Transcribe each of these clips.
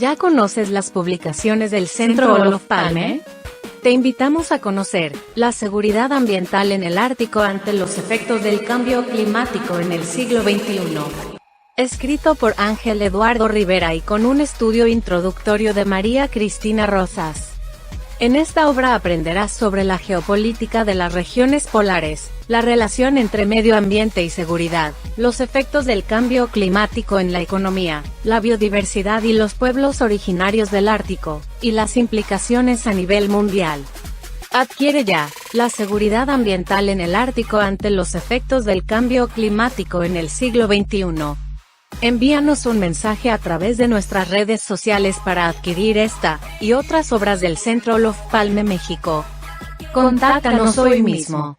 ¿Ya conoces las publicaciones del Centro Olof Palme? Te invitamos a conocer la seguridad ambiental en el Ártico ante los efectos del cambio climático en el siglo XXI. Escrito por Ángel Eduardo Rivera y con un estudio introductorio de María Cristina Rosas. En esta obra aprenderás sobre la geopolítica de las regiones polares, la relación entre medio ambiente y seguridad, los efectos del cambio climático en la economía, la biodiversidad y los pueblos originarios del Ártico, y las implicaciones a nivel mundial. Adquiere ya la seguridad ambiental en el Ártico ante los efectos del cambio climático en el siglo XXI. Envíanos un mensaje a través de nuestras redes sociales para adquirir esta y otras obras del Centro Olof Palme México. Contáctanos hoy mismo.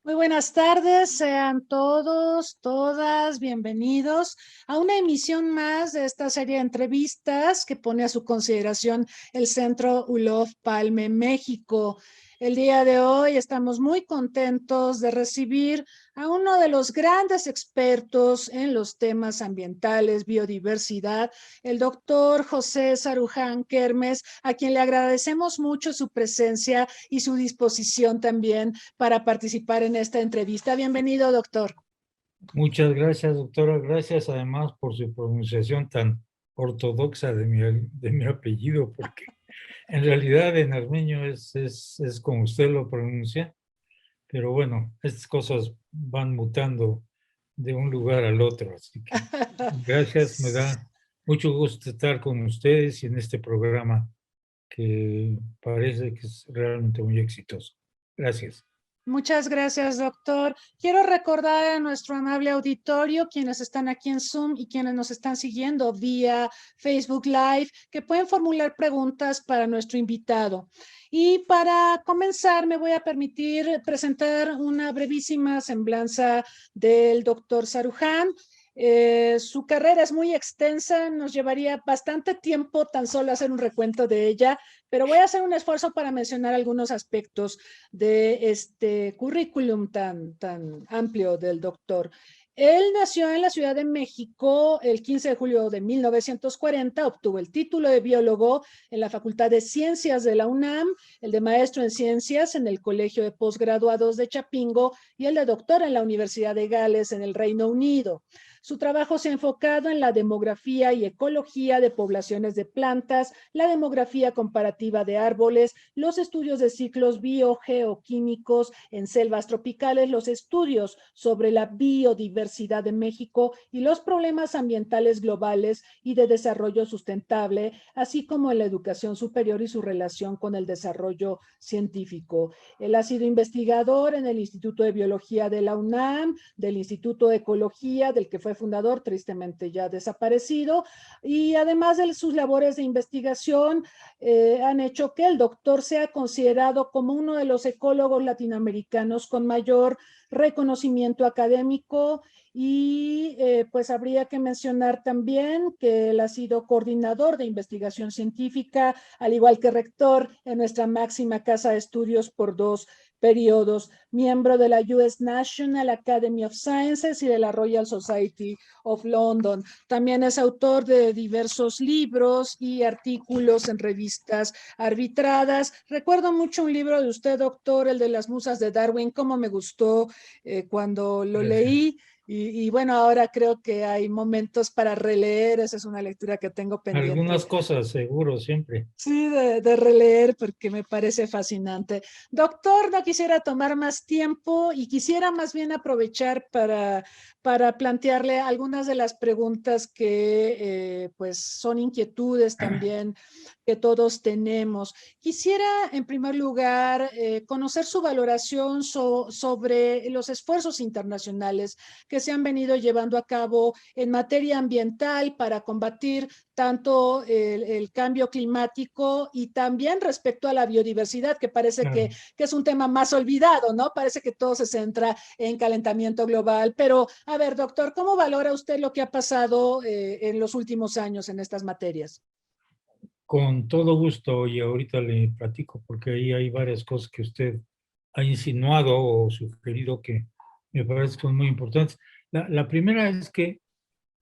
Muy buenas tardes, sean todos, todas bienvenidos a una emisión más de esta serie de entrevistas que pone a su consideración el Centro Olof Palme México. El día de hoy estamos muy contentos de recibir a uno de los grandes expertos en los temas ambientales, biodiversidad, el doctor José Saruján Kermes, a quien le agradecemos mucho su presencia y su disposición también para participar en esta entrevista. Bienvenido, doctor. Muchas gracias, doctora. Gracias además por su pronunciación tan ortodoxa de mi apellido, porque en realidad en armenio es como usted lo pronuncia, pero bueno, estas cosas van mutando de un lugar al otro, así que gracias, me da mucho gusto estar con ustedes y en este programa que parece que es realmente muy exitoso. Gracias. Muchas gracias, doctor. Quiero recordar a nuestro amable auditorio, quienes están aquí en Zoom y quienes nos están siguiendo vía Facebook Live, que pueden formular preguntas para nuestro invitado. Y para comenzar, me voy a permitir presentar una brevísima semblanza del doctor Saruján. Su carrera es muy extensa, nos llevaría bastante tiempo tan solo hacer un recuento de ella, pero voy a hacer un esfuerzo para mencionar algunos aspectos de este currículum tan amplio del doctor. Él nació en la Ciudad de México el 15 de julio de 1940, obtuvo el título de biólogo en la Facultad de Ciencias de la UNAM, el de maestro en ciencias en el Colegio de Postgraduados de Chapingo y el de doctor en la Universidad de Gales en el Reino Unido. Su trabajo se ha enfocado en la demografía y ecología de poblaciones de plantas, la demografía comparativa de árboles, los estudios de ciclos biogeoquímicos en selvas tropicales, los estudios sobre la biodiversidad de México y los problemas ambientales globales y de desarrollo sustentable, así como en la educación superior y su relación con el desarrollo científico. Él ha sido investigador en el Instituto de Biología de la UNAM, del Instituto de Ecología, del que fue fundador, tristemente ya desaparecido, y además de sus labores de investigación han hecho que el doctor sea considerado como uno de los ecólogos latinoamericanos con mayor reconocimiento académico y pues habría que mencionar también que él ha sido coordinador de investigación científica, al igual que rector en nuestra máxima casa de estudios por 2 periodos, miembro de la US National Academy of Sciences y de la Royal Society of London. También es autor de diversos libros y artículos en revistas arbitradas. Recuerdo mucho un libro de usted, doctor, el de las musas de Darwin, cómo me gustó cuando lo leí. y bueno, ahora creo que hay momentos para releer, esa es una lectura que tengo pendiente. Algunas cosas, seguro, siempre. Sí, de releer porque me parece fascinante. Doctor, no quisiera tomar más tiempo y quisiera más bien aprovechar para plantearle algunas de las preguntas que pues son inquietudes también que todos tenemos. Quisiera en primer lugar conocer su valoración sobre los esfuerzos internacionales que se han venido llevando a cabo en materia ambiental para combatir tanto el cambio climático y también respecto a la biodiversidad, que parece Claro. que es un tema más olvidado, ¿no? Parece que todo se centra en calentamiento global. Pero, a ver, doctor, ¿cómo valora usted lo que ha pasado en los últimos años en estas materias? Con todo gusto, y ahorita le platico, porque ahí hay varias cosas que usted ha insinuado o sugerido que me parece que son muy importantes. La primera es que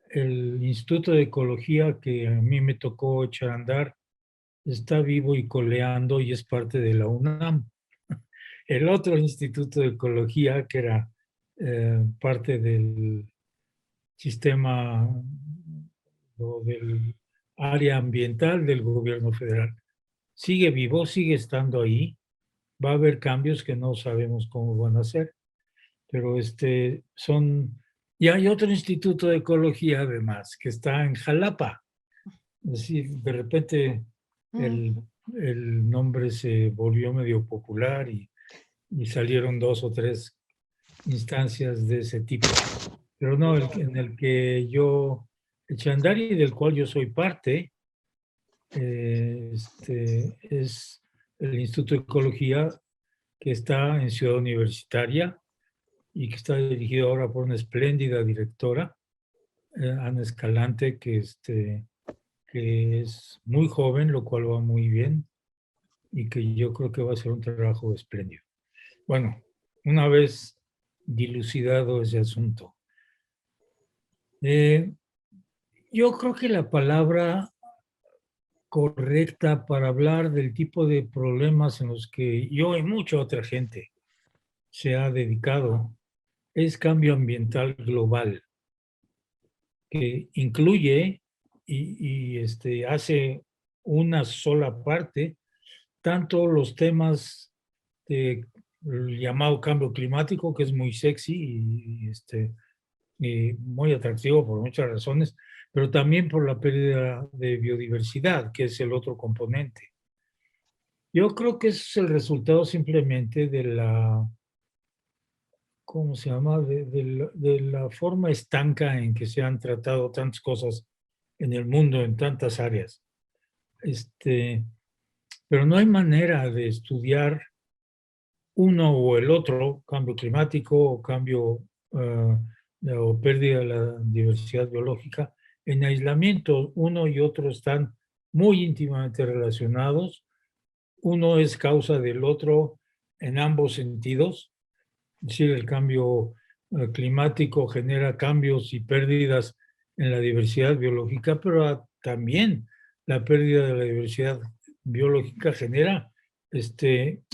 el Instituto de Ecología que a mí me tocó echar a andar está vivo y coleando y es parte de la UNAM. El otro Instituto de Ecología, que era parte del sistema o del área ambiental del gobierno federal, sigue vivo, sigue estando ahí. Va a haber cambios que no sabemos cómo van a ser, pero son... Y hay otro Instituto de Ecología, además, que está en Jalapa. Es decir, de repente el, el nombre se volvió medio popular y salieron 2 o 3 instancias de ese tipo. Pero no, en el que yo eché a andar y del cual yo soy parte, es el Instituto de Ecología que está en Ciudad Universitaria y que está dirigido ahora por una espléndida directora, Ana Escalante, que es muy joven, lo cual va muy bien y que yo creo que va a ser un trabajo espléndido. Bueno, una vez dilucidado ese asunto, yo creo que la palabra correcta para hablar del tipo de problemas en los que yo y mucha otra gente se ha dedicado es cambio ambiental global, que incluye y hace una sola parte tanto los temas de llamado cambio climático, que es muy sexy y muy atractivo por muchas razones, pero también por la pérdida de biodiversidad, que es el otro componente. Yo creo que ese es el resultado simplemente de la, ¿cómo se llama? De la forma estanca en que se han tratado tantas cosas en el mundo, en tantas áreas. Pero no hay manera de estudiar uno o el otro, cambio climático o cambio o pérdida de la diversidad biológica, en aislamiento. Uno y otro están muy íntimamente relacionados. Uno es causa del otro en ambos sentidos. Es decir, el cambio climático genera cambios y pérdidas en la diversidad biológica, pero también la pérdida de la diversidad biológica genera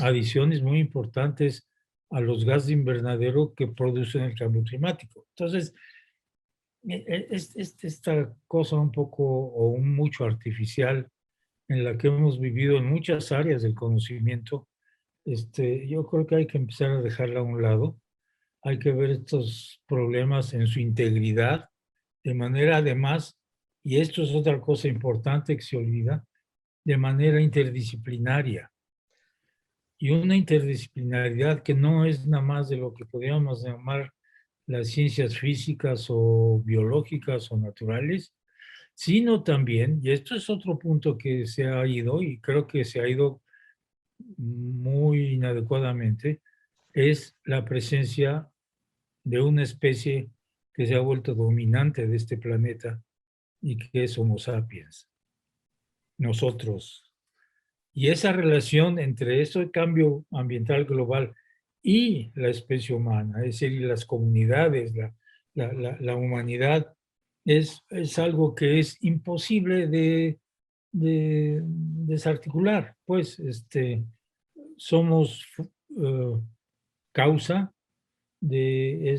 adiciones muy importantes a los gases de invernadero que producen el cambio climático. Entonces, esta cosa un poco o un mucho artificial en la que hemos vivido en muchas áreas del conocimiento, yo creo que hay que empezar a dejarla a un lado. Hay que ver estos problemas en su integridad, de manera además, y esto es otra cosa importante que se olvida, de manera interdisciplinaria. Y una interdisciplinaridad que no es nada más de lo que podríamos llamar las ciencias físicas o biológicas o naturales, sino también, y esto es otro punto que se ha ido, y creo que se ha ido muy inadecuadamente, es la presencia de una especie que se ha vuelto dominante de este planeta y que es Homo sapiens, nosotros. Y esa relación entre ese cambio ambiental global y la especie humana, es decir, las comunidades, la humanidad, es algo que es imposible de desarticular. Pues somos causa de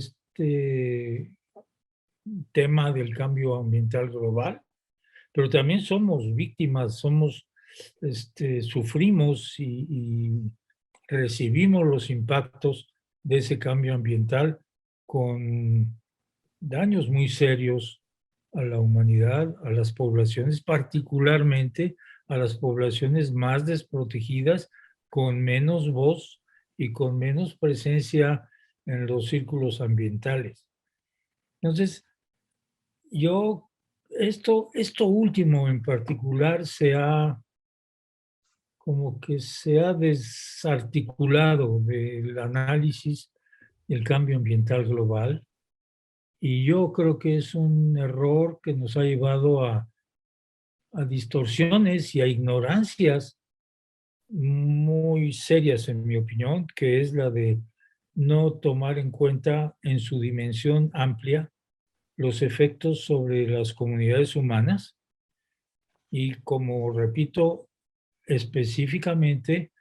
tema del cambio ambiental global, pero también somos víctimas, sufrimos y recibimos los impactos de ese cambio ambiental con daños muy serios a la humanidad, a las poblaciones, particularmente a las poblaciones más desprotegidas, con menos voz y con menos presencia en los círculos ambientales. Entonces, esto último en particular como que se ha desarticulado del análisis del cambio ambiental global, y yo creo que es un error que nos ha llevado a distorsiones y a ignorancias muy serias, en mi opinión, que es la de no tomar en cuenta en su dimensión amplia los efectos sobre las comunidades humanas y, como repito, específicamente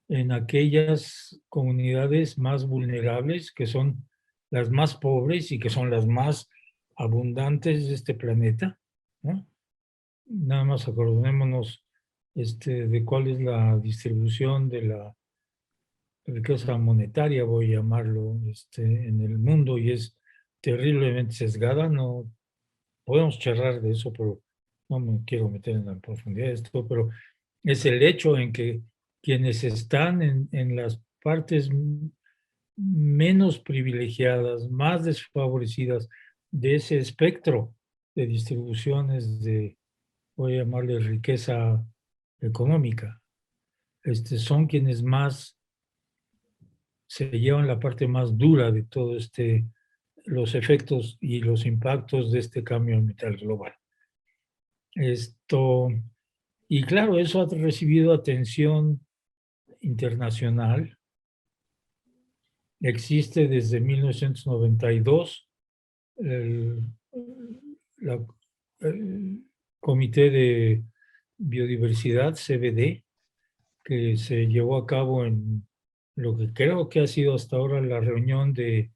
en aquellas comunidades más vulnerables, que son las más pobres y que son las más abundantes de este planeta, ¿no? Nada más acordémonos de cuál es la distribución de la riqueza monetaria, voy a llamarlo, en el mundo, y es terriblemente sesgada. No podemos charlar de eso, pero no me quiero meter en la profundidad de esto, pero es el hecho en que quienes están en las partes menos privilegiadas, más desfavorecidas de ese espectro de distribuciones de, voy a llamarle, riqueza económica, son quienes más se llevan la parte más dura de todo los efectos y los impactos de este cambio ambiental global. Y claro, eso ha recibido atención internacional. Existe desde 1992 el Comité de Biodiversidad, CBD, que se llevó a cabo en lo que creo que ha sido hasta ahora la reunión de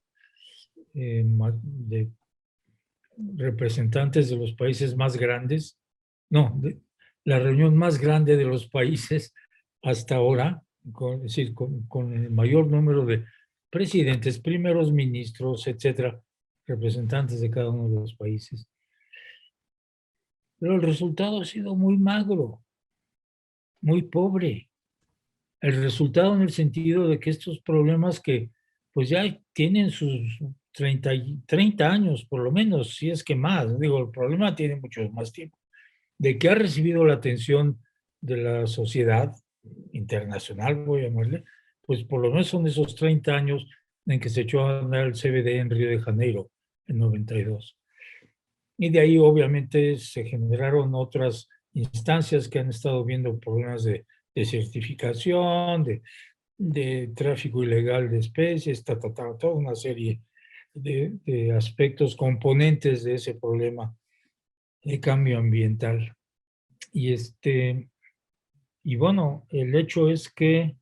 representantes de los países más grandes, la reunión más grande de los países hasta ahora, es decir, con el mayor número de presidentes, primeros ministros, etcétera, representantes de cada uno de los países. Pero el resultado ha sido muy magro, muy pobre. El resultado en el sentido de que estos problemas, que pues ya tienen sus 30 años por lo menos, si es que más, digo, el problema tiene mucho más tiempo, de que ha recibido la atención de la sociedad internacional, voy a llamarle, pues por lo menos son esos 30 años en que se echó a andar el CBD en Río de Janeiro, en 92. Y de ahí obviamente se generaron otras instancias que han estado viendo problemas de certificación, de tráfico ilegal de especies, toda una serie de aspectos, componentes de ese problema de cambio ambiental. Y bueno, el hecho es que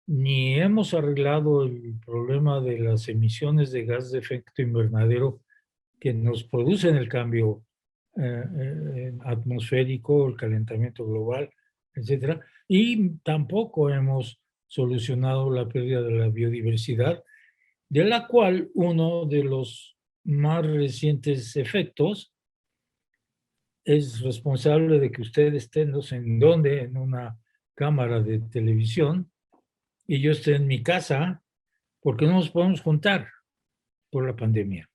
ni hemos arreglado el problema de las emisiones de gas de efecto invernadero que nos producen el cambio atmosférico, el calentamiento global, etcétera, y tampoco hemos solucionado la pérdida de la biodiversidad, de la cual uno de los más recientes efectos es responsable de que usted esté no sé en dónde, en una cámara de televisión, y yo esté en mi casa, porque no nos podemos juntar por la pandemia.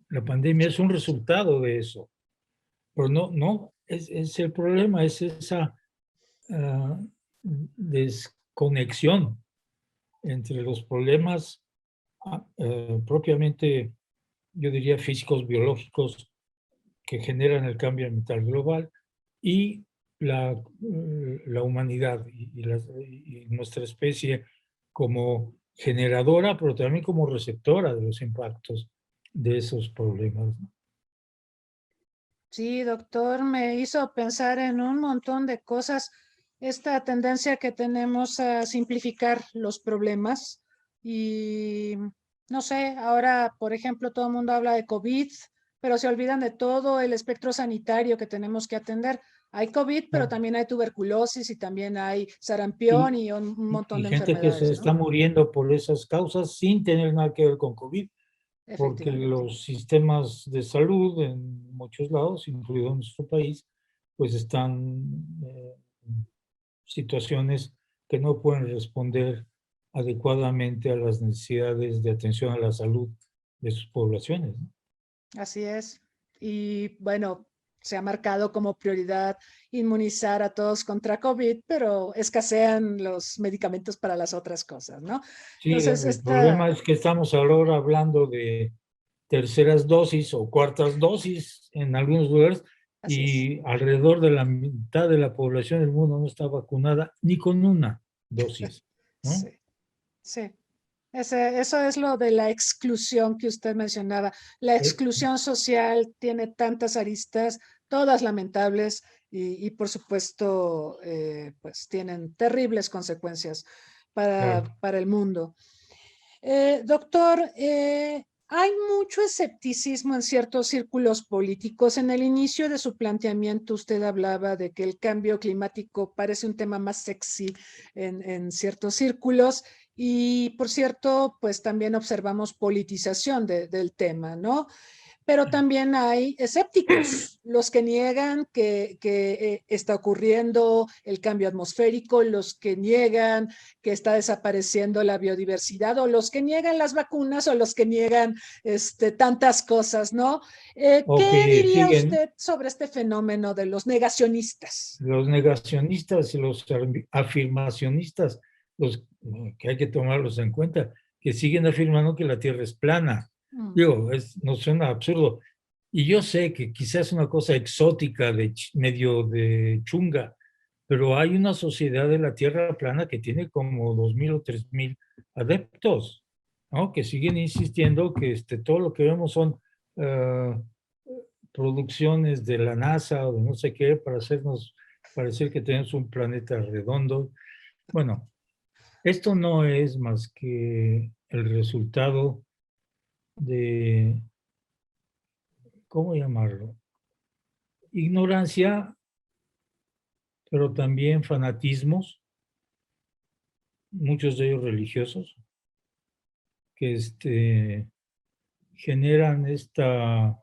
La pandemia es un resultado de eso. Pero no, es el problema, es esa desconexión entre los problemas propiamente, yo diría, físicos, biológicos, que generan el cambio ambiental global, y la humanidad y nuestra especie como generadora, pero también como receptora de los impactos de esos problemas. Sí, doctor, me hizo pensar en un montón de cosas. Esta tendencia que tenemos a simplificar los problemas y No sé, ahora, por ejemplo, todo el mundo habla de COVID, pero se olvidan de todo el espectro sanitario que tenemos que atender. Hay COVID, pero ¿no? también hay tuberculosis y también hay sarampión Y, y un montón y de gente que se enfermedades, ¿no? está muriendo por esas causas sin tener nada que ver con COVID, porque Efectivamente. los sistemas de salud en muchos lados, incluido nuestro país, pues están en situaciones que no pueden responder adecuadamente a las necesidades de atención a la salud de sus poblaciones, ¿no? Así es. Y bueno, se ha marcado como prioridad inmunizar a todos contra COVID, pero escasean los medicamentos para las otras cosas, ¿no? Sí, Entonces, el problema esta, es que estamos ahora hablando de terceras dosis o cuartas dosis en algunos lugares así es. y alrededor de la mitad de la población del mundo no está vacunada ni con una dosis, Sí, ¿no? sí. Eso es lo de la exclusión que usted mencionaba. La Eh, exclusión social tiene tantas aristas, todas lamentables, y por supuesto, pues tienen terribles consecuencias claro. para el mundo. Doctor, hay mucho escepticismo en ciertos círculos políticos. En el inicio de su planteamiento, usted hablaba de que el cambio climático parece un tema más sexy en ciertos círculos y, por cierto, pues también observamos politización del tema, ¿no? Pero también hay escépticos, los que niegan que está ocurriendo el cambio atmosférico, los que niegan que está desapareciendo la biodiversidad, o los que niegan las vacunas, o los que niegan tantas cosas, ¿no? O ¿Qué que diría siguen usted sobre este fenómeno de los negacionistas? los negacionistas y los afirmacionistas, los que hay que tomarlos en cuenta, que siguen afirmando que la Tierra es plana. Mm. Digo, nos suena absurdo. Y yo sé que quizás es una cosa exótica, medio de chunga, pero hay una sociedad de la Tierra plana que tiene como 2,000 o 3,000 adeptos, ¿no? Que siguen insistiendo que todo lo que vemos son producciones de la NASA o de no sé qué para hacernos parecer que tenemos un planeta redondo. Bueno, esto no es más que el resultado de, ¿cómo llamarlo? Ignorancia, pero también fanatismos, muchos de ellos religiosos, que generan esta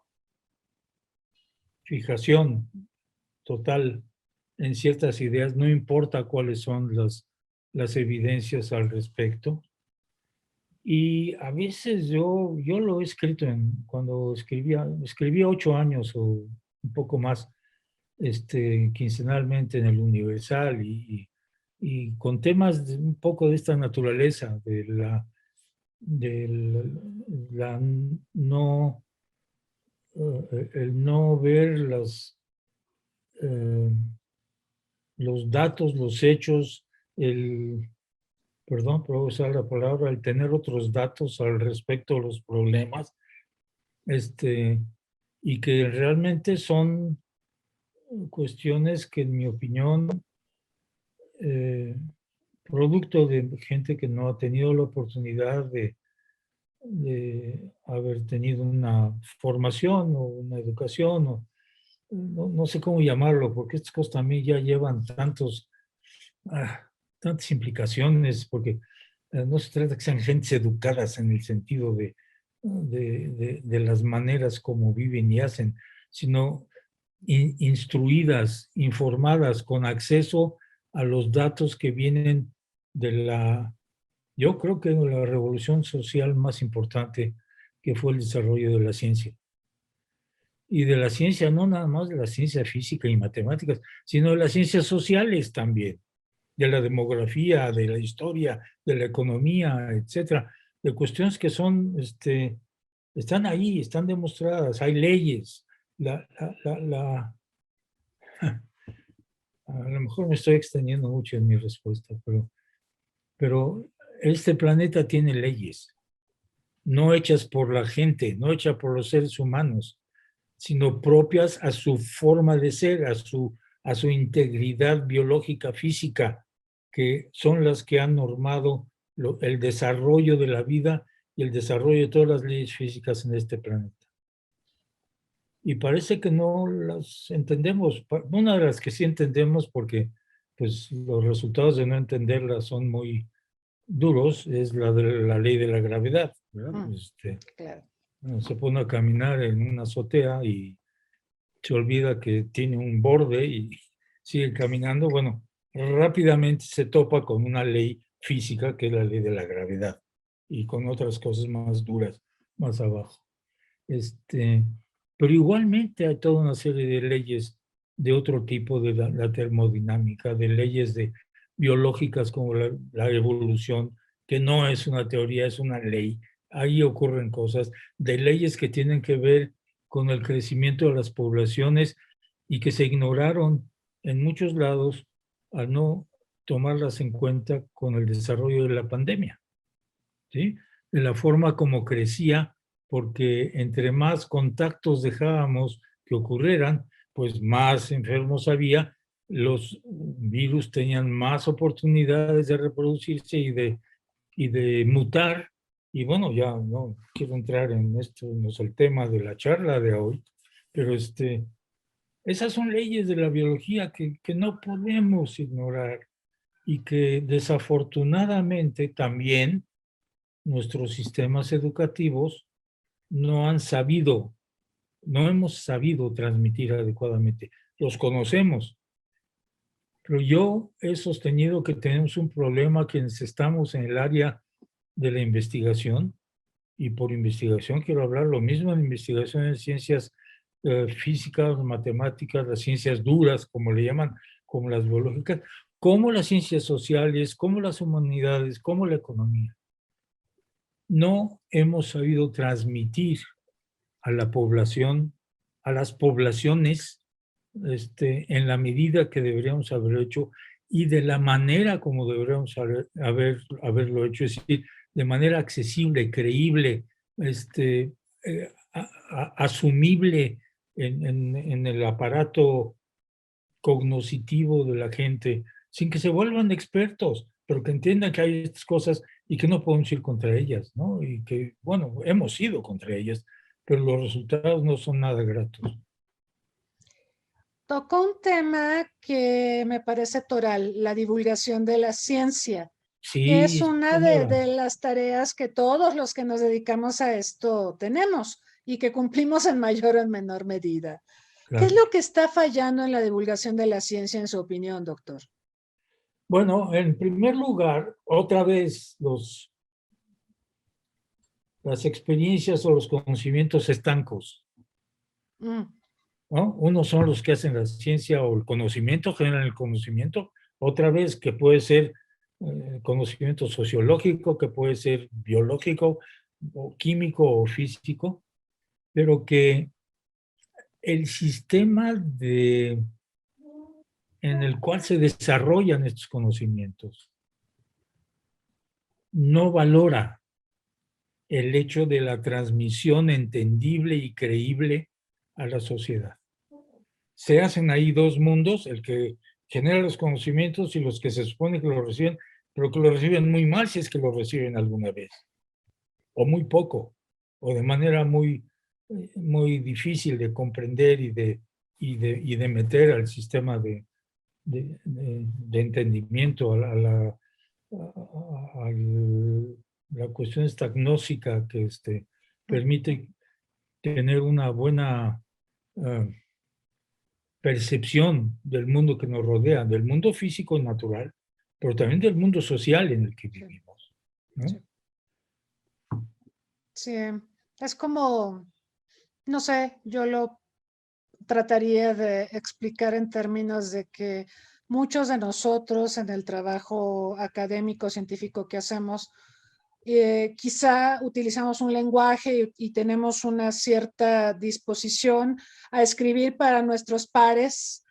fijación total en ciertas ideas, no importa cuáles son las evidencias al respecto. Y a veces yo lo he escrito cuando escribí 8 años o un poco más, quincenalmente en el Universal y con temas un poco de esta naturaleza, de la no, el no ver eh, los datos, los hechos, perdón por usar la palabra, el tener otros datos al respecto de los problemas, y que realmente son cuestiones que, en mi opinión, eh, producto de gente que no ha tenido la oportunidad de haber tenido una formación o una educación, o no sé cómo llamarlo, porque estas cosas también ya llevan tantas implicaciones, porque no se trata de que sean gentes educadas en el sentido de las maneras como viven y hacen, sino instruidas, informadas, con acceso a los datos que vienen yo creo que la revolución social más importante, que fue el desarrollo de la ciencia. Y de la ciencia, no nada más de la ciencia física y matemáticas, sino de las ciencias sociales también, de la demografía, de la historia, de la economía, etcétera, de cuestiones que están ahí, están demostradas, hay leyes. La, la, la, a lo mejor me estoy extendiendo mucho en mi respuesta, pero este planeta tiene leyes, no hechas por la gente, no hechas por los seres humanos, sino propias a su forma de ser, a su integridad biológica, física, que son las que han normado el desarrollo de la vida y el desarrollo de todas las leyes físicas en este planeta. Y parece que no las entendemos. Una de las que sí entendemos, porque pues, los resultados de no entenderlas son muy duros, es la de la ley de la gravedad, ¿verdad? Claro. Uno se pone a caminar en una azotea y se olvida que tiene un borde y sigue caminando. Bueno, rápidamente se topa con una ley física que es la ley de la gravedad y con otras cosas más duras más abajo. Pero igualmente hay toda una serie de leyes de otro tipo, de la termodinámica, de leyes biológicas como la evolución, que no es una teoría, es una ley. Ahí ocurren cosas, de leyes que tienen que ver con el crecimiento de las poblaciones y que se ignoraron en muchos lados al no tomarlas en cuenta con el desarrollo de la pandemia, ¿sí? De la forma como crecía, porque entre más contactos dejábamos que ocurrieran, pues más enfermos había, los virus tenían más oportunidades de reproducirse y de mutar. Y bueno, ya no quiero entrar en esto, no es el tema de la charla de hoy, pero esas son leyes de la biología que no podemos ignorar y que desafortunadamente también nuestros sistemas educativos no han sabido, no hemos sabido transmitir adecuadamente. Los conocemos, pero yo he sostenido que tenemos un problema quienes estamos en el área de la investigación, y por investigación quiero hablar lo mismo en investigación en ciencias físicas, matemáticas, las ciencias duras, como le llaman, como las biológicas, como las ciencias sociales, como las humanidades, como la economía. No hemos sabido transmitir a la población, a las poblaciones, en la medida que deberíamos haber hecho y de la manera como deberíamos haberlo hecho, es decir, de manera accesible, creíble, asumible en el aparato cognoscitivo de la gente, sin que se vuelvan expertos, pero que entiendan que hay estas cosas y que no podemos ir contra ellas, ¿no? Y que, bueno, hemos ido contra ellas, pero los resultados no son nada gratos. Tocó un tema que me parece toral, la divulgación de la ciencia, que es Sí, una señora. de las tareas que todos los que nos dedicamos a esto tenemos y que cumplimos en mayor o en menor medida. ¿Qué es Claro. lo que está fallando en la divulgación de la ciencia, en su opinión, doctor? Bueno, en primer lugar, otra vez las experiencias o los conocimientos estancos, Mm, ¿no? Unos son los que hacen la ciencia o el conocimiento, generan el conocimiento, otra vez que puede ser conocimiento sociológico, que puede ser biológico, o químico o físico, pero que el sistema en el cual se desarrollan estos conocimientos no valora el hecho de la transmisión entendible y creíble a la sociedad. Se hacen ahí dos mundos, el que genera los conocimientos y los que se supone que los reciben, pero que lo reciben muy mal si es que lo reciben alguna vez, o muy poco, o de manera muy difícil de comprender y de meter al sistema de entendimiento, a la cuestión esta gnóstica que permite tener una buena percepción del mundo que nos rodea, del mundo físico y natural, pero también del mundo social en el que vivimos, ¿no? sí. Sí, es como, no sé, yo lo trataría de explicar en términos de que muchos de nosotros en el trabajo académico, científico que hacemos, quizá utilizamos un lenguaje y tenemos una cierta disposición a escribir para nuestros pares,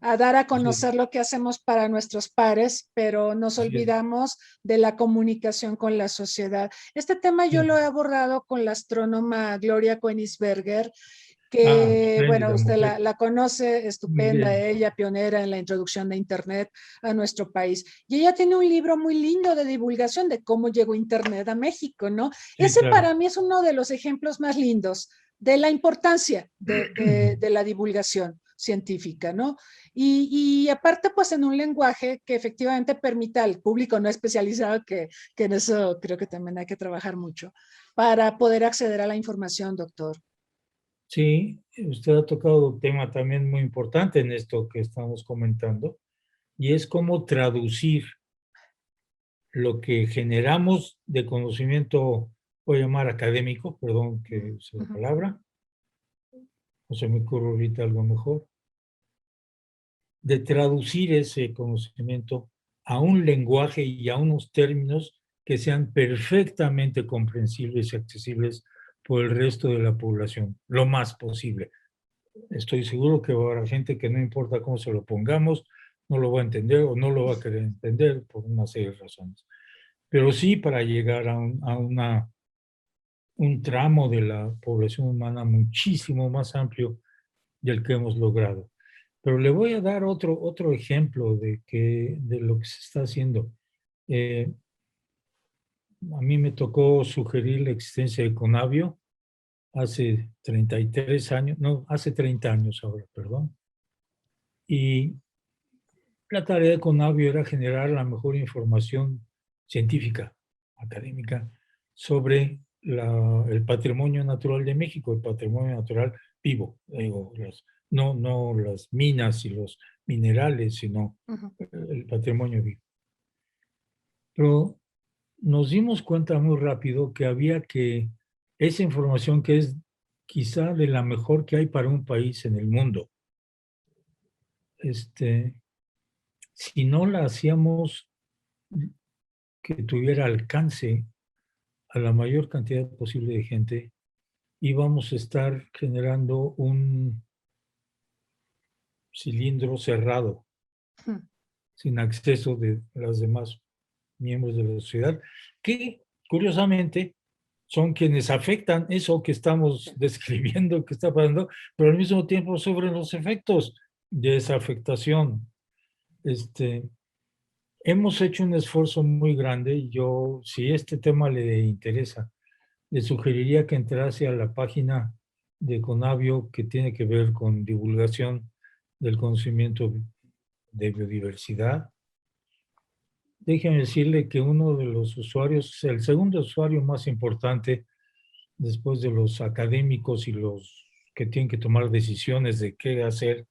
a dar a conocer lo que hacemos para nuestros pares, pero nos olvidamos de la comunicación con la sociedad. Este tema yo lo he abordado con la astrónoma Gloria Koenigsberger, que, bueno, espléndida usted mujer. la conoce, Muy estupenda, bien. ella pionera en la introducción de Internet a nuestro país. Y ella tiene un libro muy lindo de divulgación de cómo llegó Internet a México, ¿no? Sí, Ese claro. para mí es uno de los ejemplos más lindos de la importancia de la divulgación científica, ¿no? Y aparte, pues en un lenguaje que efectivamente permita al público no especializado, que en eso creo que también hay que trabajar mucho, para poder acceder a la información, doctor. Sí, usted ha tocado un tema también muy importante en esto que estamos comentando, y es cómo traducir lo que generamos de conocimiento, voy a llamar académico, perdón que use la Ujú. palabra, no se me ocurre ahorita algo mejor, de traducir ese conocimiento a un lenguaje y a unos términos que sean perfectamente comprensibles y accesibles por el resto de la población, lo más posible. Estoy seguro que va a haber gente que no importa cómo se lo pongamos, no lo va a entender o no lo va a querer entender por una serie de razones. Pero sí para llegar a un tramo de la población humana muchísimo más amplio del que hemos logrado. Pero le voy a dar otro ejemplo de lo que se está haciendo. Eh, a mí me tocó sugerir la existencia de Conavio hace 33 años, no, hace 30 años ahora, perdón. Y la tarea de Conavio era generar la mejor información científica, académica, sobre el patrimonio natural de México, el patrimonio natural vivo, digo, no las minas y los minerales, sino Ujú. el patrimonio vivo. Pero nos dimos cuenta muy rápido que había que esa información que es quizá de la mejor que hay para un país en el mundo, si no la hacíamos que tuviera alcance a la mayor cantidad posible de gente, íbamos a estar generando un cilindro cerrado, Ujú. sin acceso de los demás miembros de la sociedad, que curiosamente son quienes afectan eso que estamos describiendo, que está pasando, pero al mismo tiempo sufren los efectos de esa afectación. Hemos hecho un esfuerzo muy grande y yo, si este tema le interesa, le sugeriría que entrase a la página de Conavio que tiene que ver con divulgación del conocimiento de biodiversidad. Déjeme decirle que uno de los usuarios, el segundo usuario más importante después de los académicos y los que tienen que tomar decisiones de qué hacer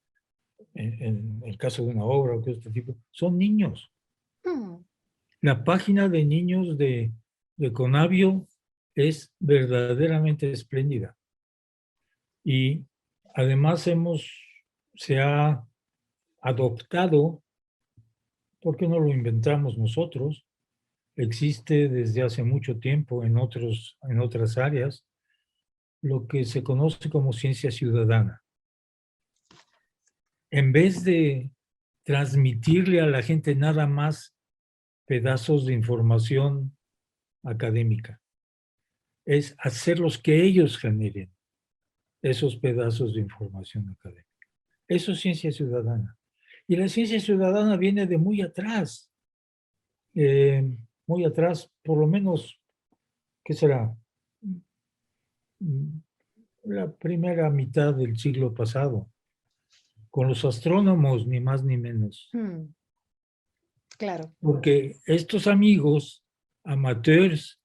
en el caso de una obra o de este tipo, son niños. Mm. La página de niños de Conavio es verdaderamente espléndida. Y además se ha adoptado, porque no lo inventamos nosotros, existe desde hace mucho tiempo en otras áreas, lo que se conoce como ciencia ciudadana. En vez de transmitirle a la gente nada más pedazos de información académica, es hacerlos que ellos generen esos pedazos de información académica. Eso es ciencia ciudadana. Y la ciencia ciudadana viene de muy atrás, por lo menos, ¿qué será? La primera mitad del siglo pasado, con los astrónomos, ni más ni menos. Mm. Claro. Porque estos amigos amateurs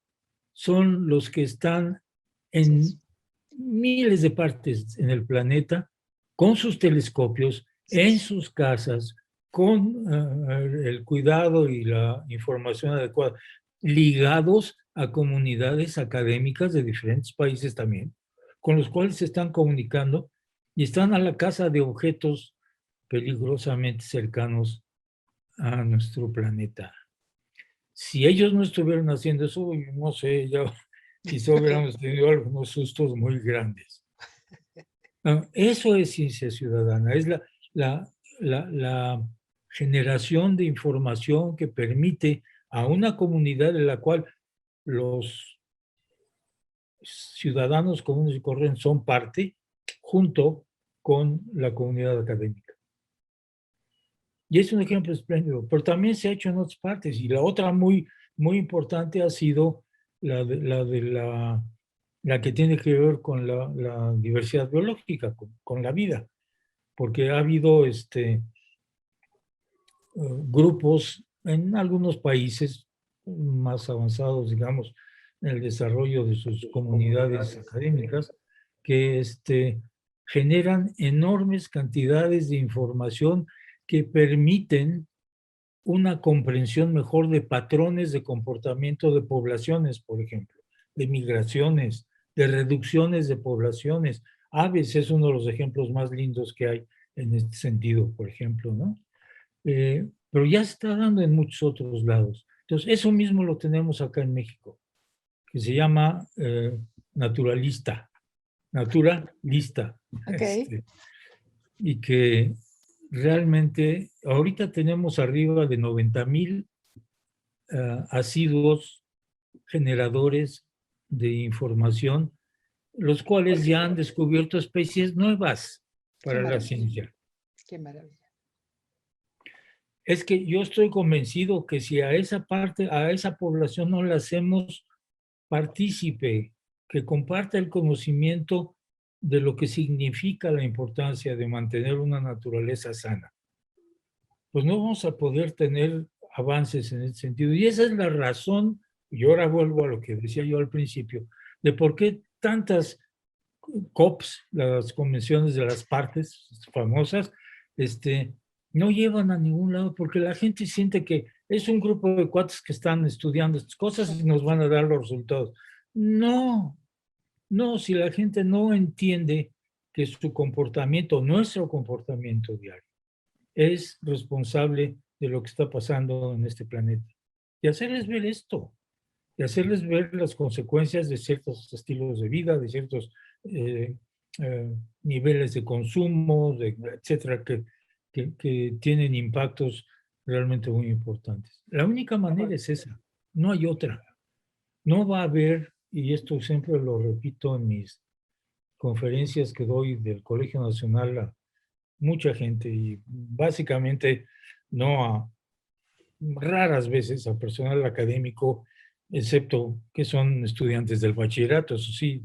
son los que están Así es. en miles de partes en el planeta con sus telescopios, Así en es. sus casas, con el cuidado y la información adecuada, ligados a comunidades académicas de diferentes países también, con los cuales se están comunicando y están a la caza de objetos peligrosamente cercanos a nuestro planeta. Si ellos no estuvieran haciendo eso, no sé, ya quizá hubiéramos tenido algunos sustos muy grandes. Eso es ciencia ciudadana, es la generación de información que permite a una comunidad en la cual los ciudadanos comunes y corrientes son parte, junto con la comunidad académica. Y es un ejemplo espléndido, pero también se ha hecho en otras partes. Y la otra muy importante ha sido la que tiene que ver con la diversidad biológica, con la vida, porque ha habido grupos en algunos países más avanzados, digamos, en el desarrollo de sus comunidades académicas, que generan enormes cantidades de información que permiten una comprensión mejor de patrones de comportamiento de poblaciones, por ejemplo, de migraciones, de reducciones de poblaciones. Aves es uno de los ejemplos más lindos que hay en este sentido, por ejemplo, ¿no? Pero ya se está dando en muchos otros lados. Entonces, eso mismo lo tenemos acá en México, que se llama naturalista. Okay. Y que realmente ahorita tenemos arriba de 90,000 asiduos generadores de información, los cuales ya han descubierto especies nuevas para la ciencia. Qué maravilla. Es que yo estoy convencido que si a esa población no la hacemos partícipe, que comparta el conocimiento de lo que significa la importancia de mantener una naturaleza sana, pues no vamos a poder tener avances en ese sentido. Y esa es la razón, y ahora vuelvo a lo que decía yo al principio, de por qué tantas COPs, las convenciones de las partes famosas, no llevan a ningún lado, porque la gente siente que es un grupo de cuates que están estudiando estas cosas y nos van a dar los resultados. No, si la gente no entiende que su comportamiento, nuestro comportamiento diario, es responsable de lo que está pasando en este planeta. Y hacerles ver esto, y hacerles ver las consecuencias de ciertos estilos de vida, de ciertos niveles de consumo, etcétera, que tienen impactos realmente muy importantes. La única manera es esa, no hay otra. No va a haber, y esto siempre lo repito en mis conferencias que doy del Colegio Nacional a mucha gente, y básicamente no a raras veces a personal académico, excepto que son estudiantes del bachillerato, eso sí,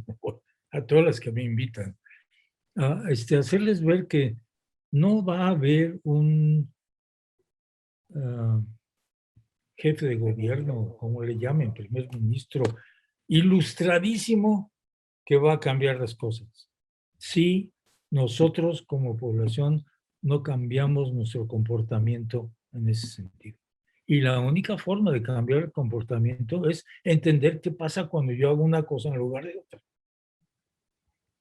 a todas las que me invitan, a hacerles ver que no va a haber un jefe de gobierno, como le llamen, primer ministro, ilustradísimo, que va a cambiar las cosas. Si nosotros como población no cambiamos nuestro comportamiento en ese sentido. Y la única forma de cambiar el comportamiento es entender qué pasa cuando yo hago una cosa en lugar de otra.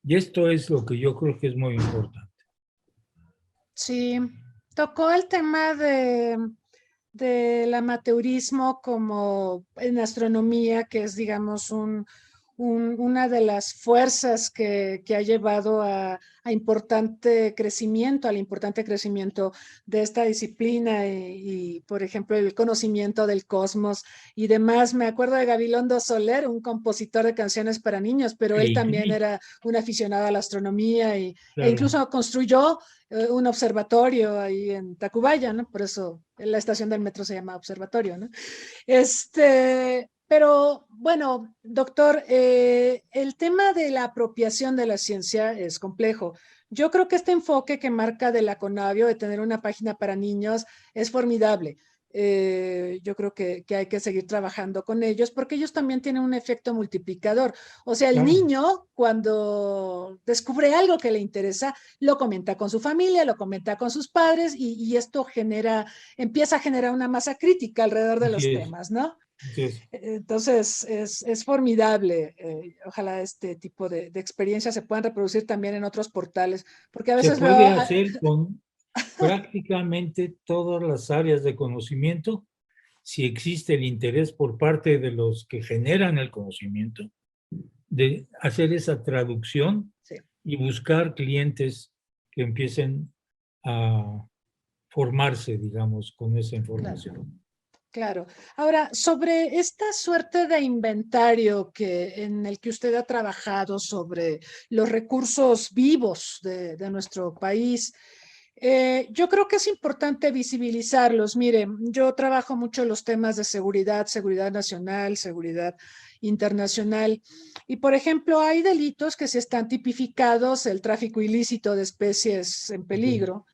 Y esto es lo que yo creo que es muy importante. Sí, tocó el tema del amateurismo como en astronomía, que es, digamos, una de las fuerzas que ha llevado al importante crecimiento de esta disciplina y, por ejemplo, el conocimiento del cosmos y demás. Me acuerdo de Gabilondo Soler, un compositor de canciones para niños, pero él también era un aficionado a la astronomía e incluso construyó un observatorio ahí en Tacubaya, ¿no? Por eso la estación del metro se llama observatorio, ¿no? Pero bueno, doctor, el tema de la apropiación de la ciencia es complejo. Yo creo que este enfoque que marca de la CONABIO de tener una página para niños es formidable. Yo creo que hay que seguir trabajando con ellos porque ellos también tienen un efecto multiplicador. O sea, el niño cuando descubre algo que le interesa, lo comenta con su familia, lo comenta con sus padres y esto empieza a generar una masa crítica alrededor de los temas, ¿no? Entonces, es formidable. Ojalá este tipo de experiencias se puedan reproducir también en otros portales, porque a veces se puede hacer con prácticamente todas las áreas de conocimiento, si existe el interés por parte de los que generan el conocimiento, de hacer esa traducción y buscar clientes que empiecen a formarse, digamos, con esa información. Claro. Ahora, sobre esta suerte de inventario en el que usted ha trabajado sobre los recursos vivos de nuestro país, yo creo que es importante visibilizarlos. Mire, yo trabajo mucho los temas de seguridad, seguridad nacional, seguridad internacional. Y, por ejemplo, hay delitos que sí están tipificados, el tráfico ilícito de especies en peligro,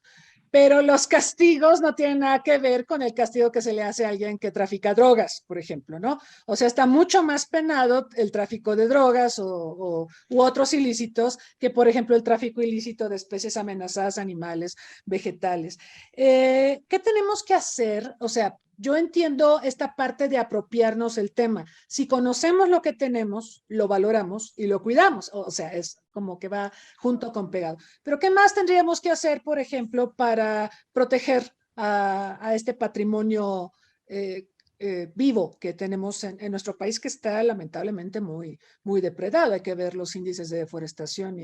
pero los castigos no tienen nada que ver con el castigo que se le hace a alguien que trafica drogas, por ejemplo, ¿no? O sea, está mucho más penado el tráfico de drogas u otros ilícitos que, por ejemplo, el tráfico ilícito de especies amenazadas, animales, vegetales. ¿Qué tenemos que hacer? O sea, yo entiendo esta parte de apropiarnos el tema. Si conocemos lo que tenemos, lo valoramos y lo cuidamos. O sea, es como que va junto con pegado. Pero ¿qué más tendríamos que hacer, por ejemplo, para proteger a este patrimonio vivo que tenemos en nuestro país, que está lamentablemente muy depredado? Hay que ver los índices de deforestación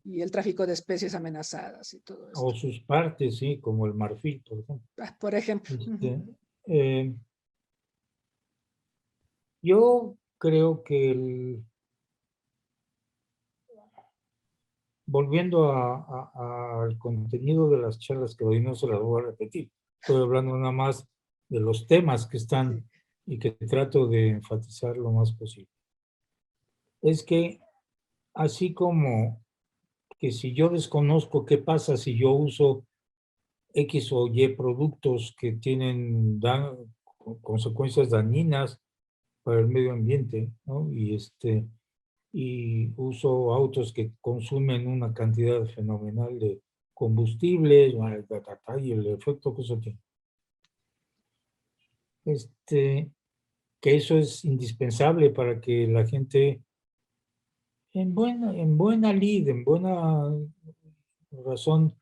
y el tráfico de especies amenazadas y todo O esto. sus partes, sí, como el marfil, por ejemplo. Por ejemplo. Eh, yo creo que volviendo al contenido de las charlas que hoy no se las voy a repetir, estoy hablando nada más de los temas que están y que trato de enfatizar lo más posible. Es que así como que si yo desconozco qué pasa si yo uso X o Y productos que tienen consecuencias dañinas para el medio ambiente, ¿no? Y uso autos que consumen una cantidad fenomenal de combustible y el efecto que eso tiene. Que eso es indispensable para que la gente en buena lid, en buena razón,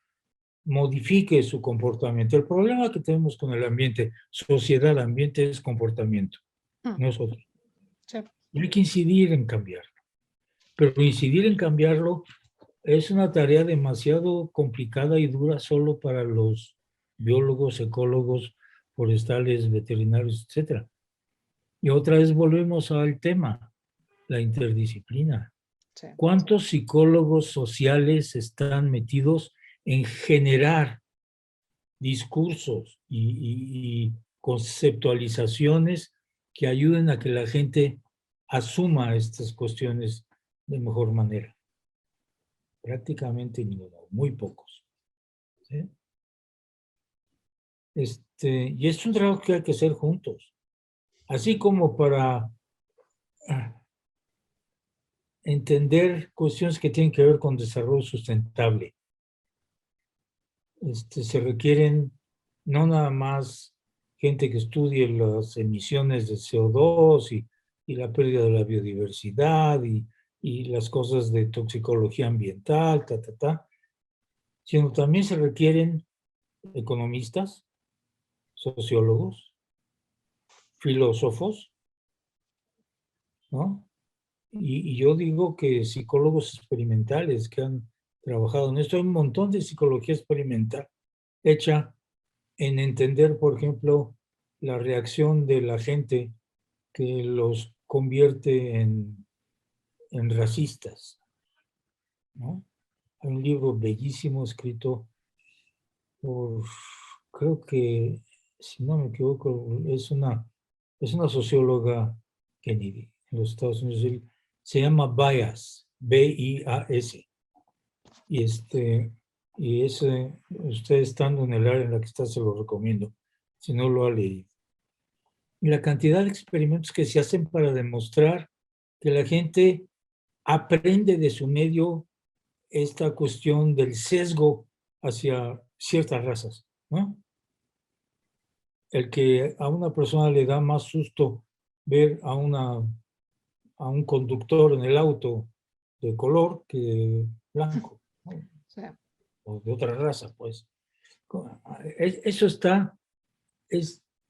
modifique su comportamiento. El problema que tenemos con el ambiente, sociedad, ambiente, es comportamiento, nosotros. Sí. Y hay que incidir en cambiarlo. Pero incidir en cambiarlo es una tarea demasiado complicada y dura solo para los biólogos, ecólogos, forestales, veterinarios, etc. Y otra vez volvemos al tema, la interdisciplina. Sí. ¿Cuántos psicólogos sociales están metidos en generar discursos y conceptualizaciones que ayuden a que la gente asuma estas cuestiones de mejor manera? Prácticamente ninguno, muy pocos. ¿Sí? Y es un trabajo que hay que hacer juntos. Así como para entender cuestiones que tienen que ver con desarrollo sustentable. Se requieren no nada más gente que estudie las emisiones de CO2 y la pérdida de la biodiversidad y las cosas de toxicología ambiental, sino también se requieren economistas, sociólogos, filósofos, ¿no? Y yo digo que psicólogos experimentales que han trabajado en esto. Hay un montón de psicología experimental hecha en entender, por ejemplo, la reacción de la gente que los convierte en racistas, ¿no? Hay un libro bellísimo escrito por, creo que, si no me equivoco, es una socióloga Kennedy en los Estados Unidos. Se llama Bias, B-I-A-S. Y usted estando en el área en la que está, se lo recomiendo, si no lo ha leído. Y la cantidad de experimentos que se hacen para demostrar que la gente aprende de su medio esta cuestión del sesgo hacia ciertas razas, ¿no? El que a una persona le da más susto ver a un conductor en el auto de color que blanco, ¿no? Sí. O de otra raza, pues. Eso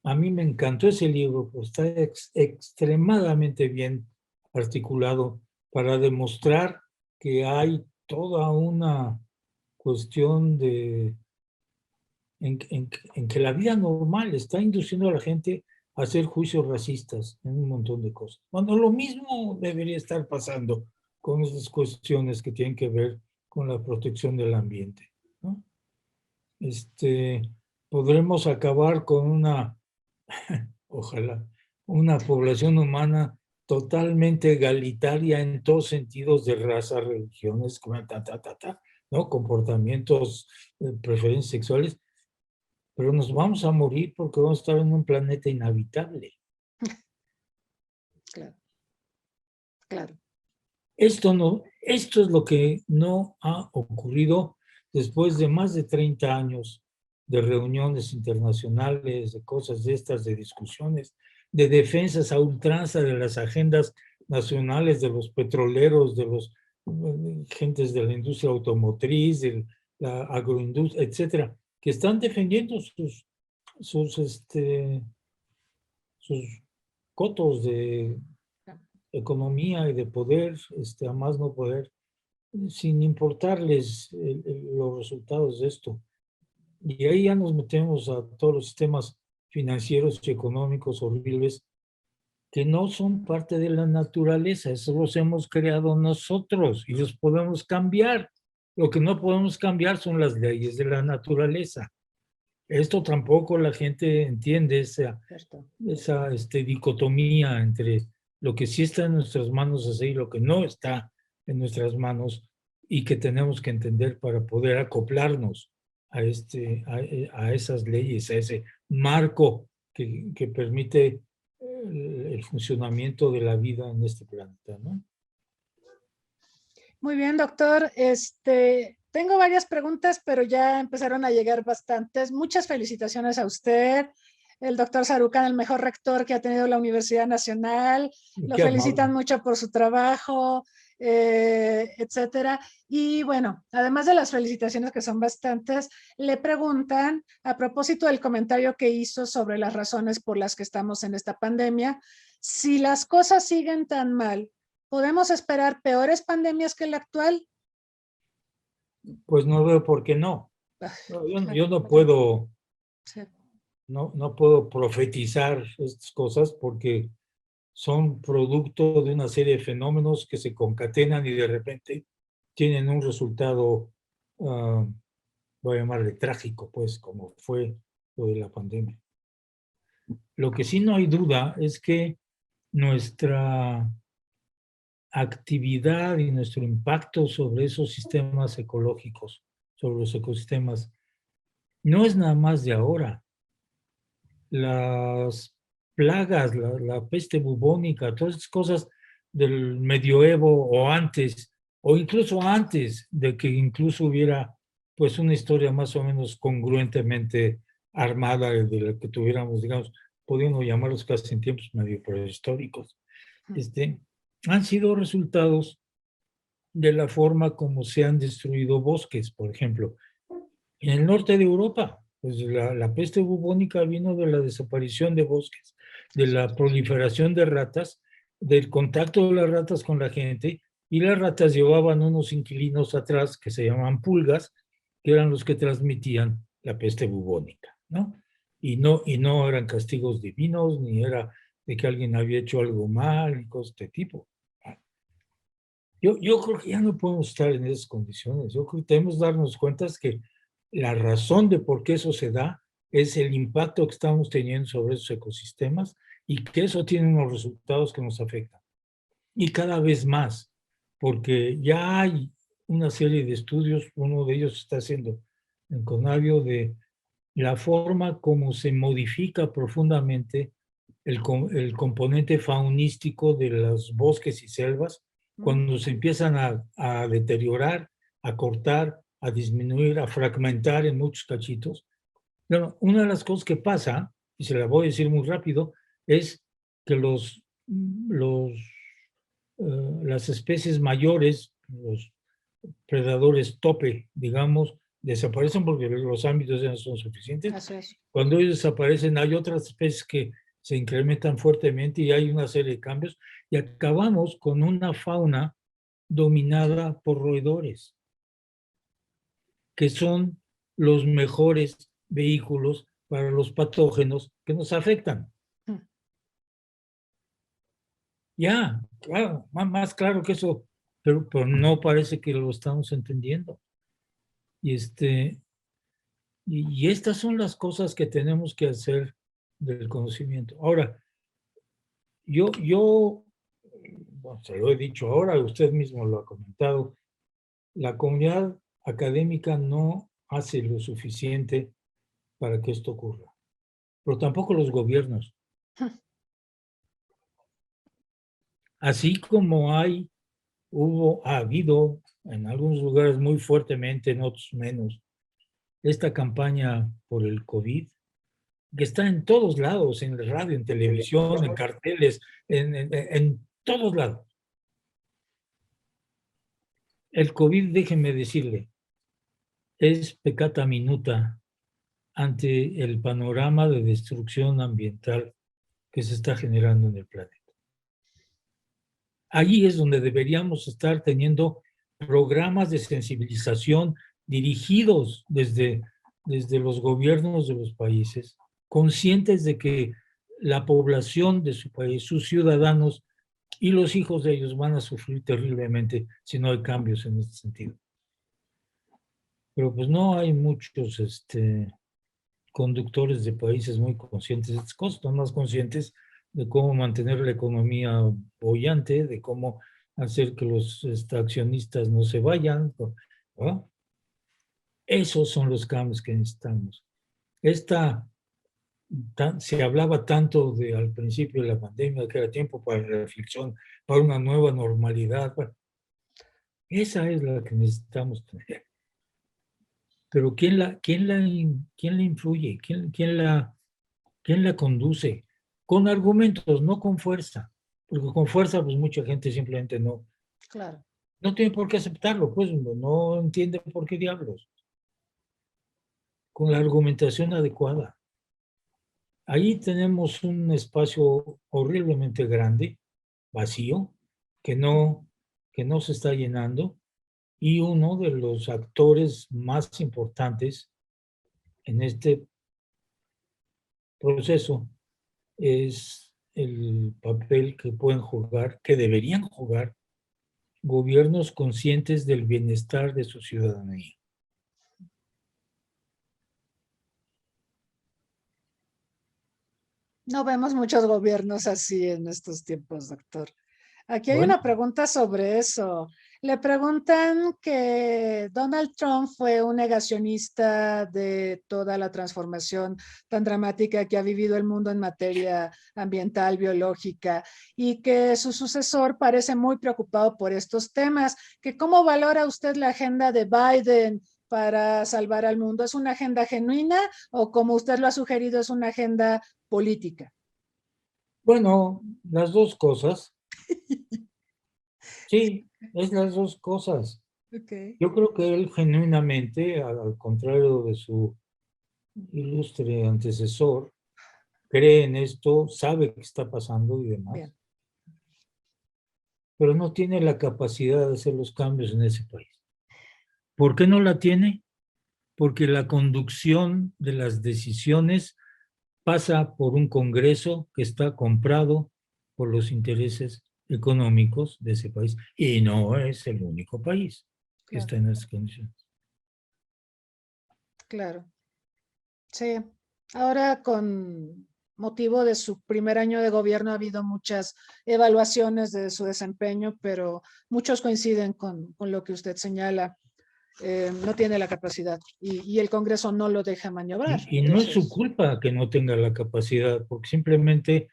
a mí me encantó ese libro, pues está extremadamente bien articulado para demostrar que hay toda una cuestión en que la vida normal está induciendo a la gente hacer juicios racistas en un montón de cosas. Bueno, lo mismo debería estar pasando con esas cuestiones que tienen que ver con la protección del ambiente, ¿no? Podremos acabar con una, ojalá, una población humana totalmente egalitaria en todos sentidos de raza, religiones, ¿no? Comportamientos, preferencias sexuales, pero nos vamos a morir porque vamos a estar en un planeta inhabitable. Claro, claro. Esto es lo que no ha ocurrido después de más de 30 años de reuniones internacionales, de cosas de estas, de discusiones, de defensas a ultranza de las agendas nacionales de los petroleros, de los gentes de la industria automotriz, de la agroindustria, etcétera, que están defendiendo sus cotos de economía y de poder, a más no poder, sin importarles los resultados de esto. Y ahí ya nos metemos a todos los sistemas financieros y económicos horribles que no son parte de la naturaleza, eso los hemos creado nosotros y los podemos cambiar. Lo que no podemos cambiar son las leyes de la naturaleza. Esto tampoco la gente entiende, esa dicotomía entre lo que sí está en nuestras manos hacer y lo que no está en nuestras manos y que tenemos que entender para poder acoplarnos a esas leyes, a ese marco que permite el funcionamiento de la vida en este planeta, ¿no? Muy bien, doctor. Tengo varias preguntas, pero ya empezaron a llegar bastantes. Muchas felicitaciones a usted. El doctor Sarucán, el mejor rector que ha tenido la Universidad Nacional. Lo felicitan mucho por su trabajo, etcétera. Y bueno, además de las felicitaciones, que son bastantes, le preguntan, a propósito del comentario que hizo sobre las razones por las que estamos en esta pandemia, si las cosas siguen tan mal, ¿podemos esperar peores pandemias que la actual? Pues no veo por qué no. Yo no puedo, no puedo profetizar estas cosas porque son producto de una serie de fenómenos que se concatenan y de repente tienen un resultado, voy a llamarle trágico, pues, como fue lo de la pandemia. Lo que sí no hay duda es que nuestra actividad y nuestro impacto sobre esos sistemas ecológicos, sobre los ecosistemas, no es nada más de ahora. Las plagas, la peste bubónica, todas esas cosas del medioevo o antes, o incluso antes de que incluso hubiera pues una historia más o menos congruentemente armada de la que tuviéramos, digamos, podríamos llamarlos casi en tiempos medio prehistóricos, han sido resultados de la forma como se han destruido bosques, por ejemplo. En el norte de Europa, pues la peste bubónica vino de la desaparición de bosques, de la proliferación de ratas, del contacto de las ratas con la gente, y las ratas llevaban unos inquilinos atrás que se llamaban pulgas, que eran los que transmitían la peste bubónica, ¿no? Y no eran castigos divinos, ni era de que alguien había hecho algo mal, y cosas de este tipo. Yo creo que ya no podemos estar en esas condiciones. Yo creo que debemos darnos cuenta que la razón de por qué eso se da es el impacto que estamos teniendo sobre esos ecosistemas y que eso tiene unos resultados que nos afectan. Y cada vez más, porque ya hay una serie de estudios, uno de ellos está haciendo en Conavio, de la forma como se modifica profundamente el componente faunístico de los bosques y selvas cuando se empiezan a deteriorar, a cortar, a disminuir, a fragmentar en muchos cachitos. Bueno, una de las cosas que pasa, y se la voy a decir muy rápido, es que las especies mayores, los predadores tope, digamos, desaparecen porque los ámbitos ya no son suficientes. Cuando ellos desaparecen, hay otras especies que se incrementan fuertemente y hay una serie de cambios y acabamos con una fauna dominada por roedores, que son los mejores vehículos para los patógenos que nos afectan. Ya, claro, más claro que eso, pero no parece que lo estamos entendiendo. Y, y estas son las cosas que tenemos que hacer del conocimiento. Ahora, bueno, se lo he dicho ahora, usted mismo lo ha comentado, la comunidad académica no hace lo suficiente para que esto ocurra, pero tampoco los gobiernos. Así como ha habido en algunos lugares muy fuertemente, en otros menos, esta campaña por el COVID, que está en todos lados, en la radio, en televisión, en carteles, en todos lados. El COVID, déjeme decirle, es peccata minuta ante el panorama de destrucción ambiental que se está generando en el planeta. Allí es donde deberíamos estar teniendo programas de sensibilización dirigidos desde los gobiernos de los países, conscientes de que la población de su país, sus ciudadanos y los hijos de ellos van a sufrir terriblemente si no hay cambios en este sentido. Pero pues no hay muchos conductores de países muy conscientes de estas cosas, están más conscientes de cómo mantener la economía boyante, de cómo hacer que los accionistas no se vayan, ¿no? Esos son los cambios que necesitamos. Se hablaba tanto al principio de la pandemia, que era tiempo para reflexión, para una nueva normalidad. Esa es la que necesitamos tener. Pero ¿quién la influye? ¿Quién la conduce? Con argumentos, no con fuerza. Porque con fuerza, pues mucha gente simplemente no. Claro. No tiene por qué aceptarlo, pues no entiende por qué diablos. Con la argumentación adecuada. Ahí tenemos un espacio horriblemente grande, vacío, que no se está llenando, y uno de los actores más importantes en este proceso es el papel que pueden jugar, que deberían jugar, gobiernos conscientes del bienestar de su ciudadanía. No vemos muchos gobiernos así en estos tiempos, doctor. Aquí hay Bueno, una pregunta sobre eso. Le preguntan que Donald Trump fue un negacionista de toda la transformación tan dramática que ha vivido el mundo en materia ambiental, biológica, y que su sucesor parece muy preocupado por estos temas. Que ¿cómo valora usted la agenda de Biden para salvar al mundo? ¿Es una agenda genuina o, como usted lo ha sugerido, es una agenda política? bueno, las dos cosas. Sí, es las dos cosas. Okay. Yo creo que él genuinamente, al contrario de su ilustre antecesor, cree en esto, sabe qué está pasando y demás. Bien. Pero no tiene la capacidad de hacer los cambios en ese país. ¿Por qué no la tiene? Porque la conducción de las decisiones pasa por un Congreso que está comprado por los intereses económicos de ese país. Y no es el único país que está en esas condiciones. Claro. Sí. Ahora, con motivo de su primer año de gobierno, ha habido muchas evaluaciones de su desempeño, pero muchos coinciden con lo que usted señala. No tiene la capacidad y el Congreso no lo deja maniobrar. Y no es su culpa que no tenga la capacidad, porque simplemente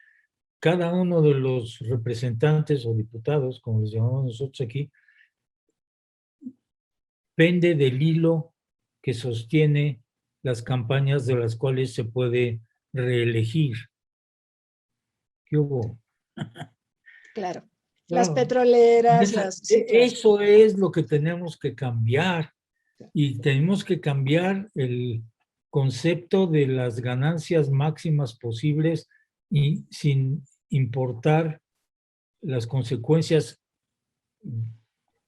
cada uno de los representantes o diputados, como les llamamos nosotros aquí, pende del hilo que sostiene las campañas de las cuales se puede reelegir. ¿Qué hubo? Claro. Las petroleras, sí, claro. Eso es lo que tenemos que cambiar. Y tenemos que cambiar el concepto de las ganancias máximas posibles y sin importar las consecuencias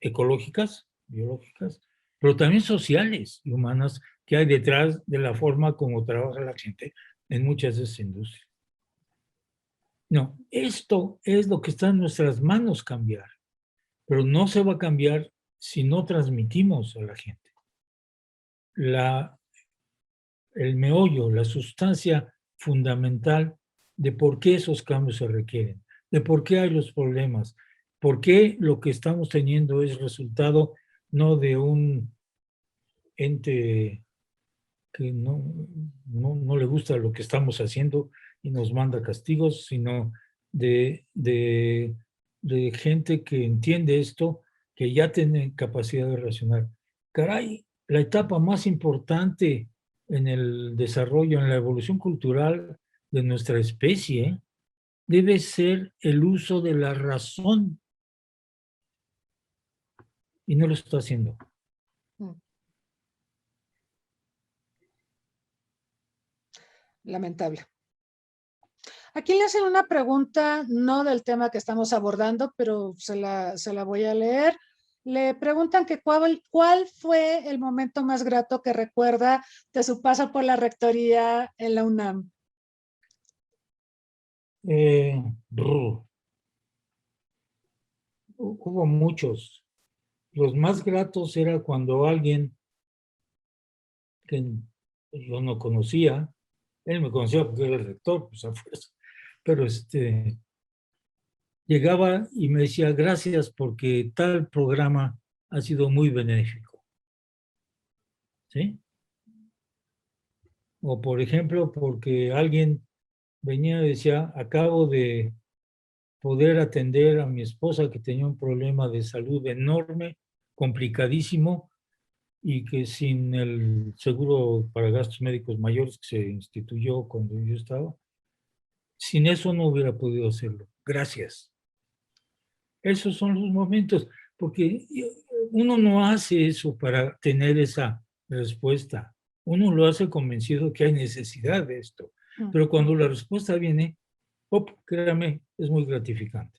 ecológicas, biológicas, pero también sociales y humanas que hay detrás de la forma como trabaja la gente en muchas de esas industrias. No, esto es lo que está en nuestras manos cambiar, pero no se va a cambiar si no transmitimos a la gente. El meollo, la sustancia fundamental de por qué esos cambios se requieren, de por qué hay los problemas, por qué lo que estamos teniendo es resultado no de un ente que no le gusta lo que estamos haciendo y nos manda castigos, sino de gente que entiende esto, que ya tiene capacidad de racionar. Caray, la etapa más importante en el desarrollo, en la evolución cultural de nuestra especie, debe ser el uso de la razón. Y no lo está haciendo. Lamentable. Aquí le hacen una pregunta, no del tema que estamos abordando, pero se la voy a leer. Le preguntan que cuál fue el momento más grato que recuerda de su paso por la rectoría en la UNAM. Hubo muchos. Los más gratos era cuando alguien que yo no conocía, él me conocía porque era el rector, pues a fuerza, pero llegaba y me decía gracias porque tal programa ha sido muy benéfico. ¿Sí? O por ejemplo, porque alguien venía y decía, acabo de poder atender a mi esposa que tenía un problema de salud enorme, complicadísimo, y que sin el seguro para gastos médicos mayores que se instituyó cuando yo estaba, sin eso no hubiera podido hacerlo. Gracias. Esos son los momentos, porque uno no hace eso para tener esa respuesta. Uno lo hace convencido que hay necesidad de esto. Pero cuando la respuesta viene, créame, es muy gratificante.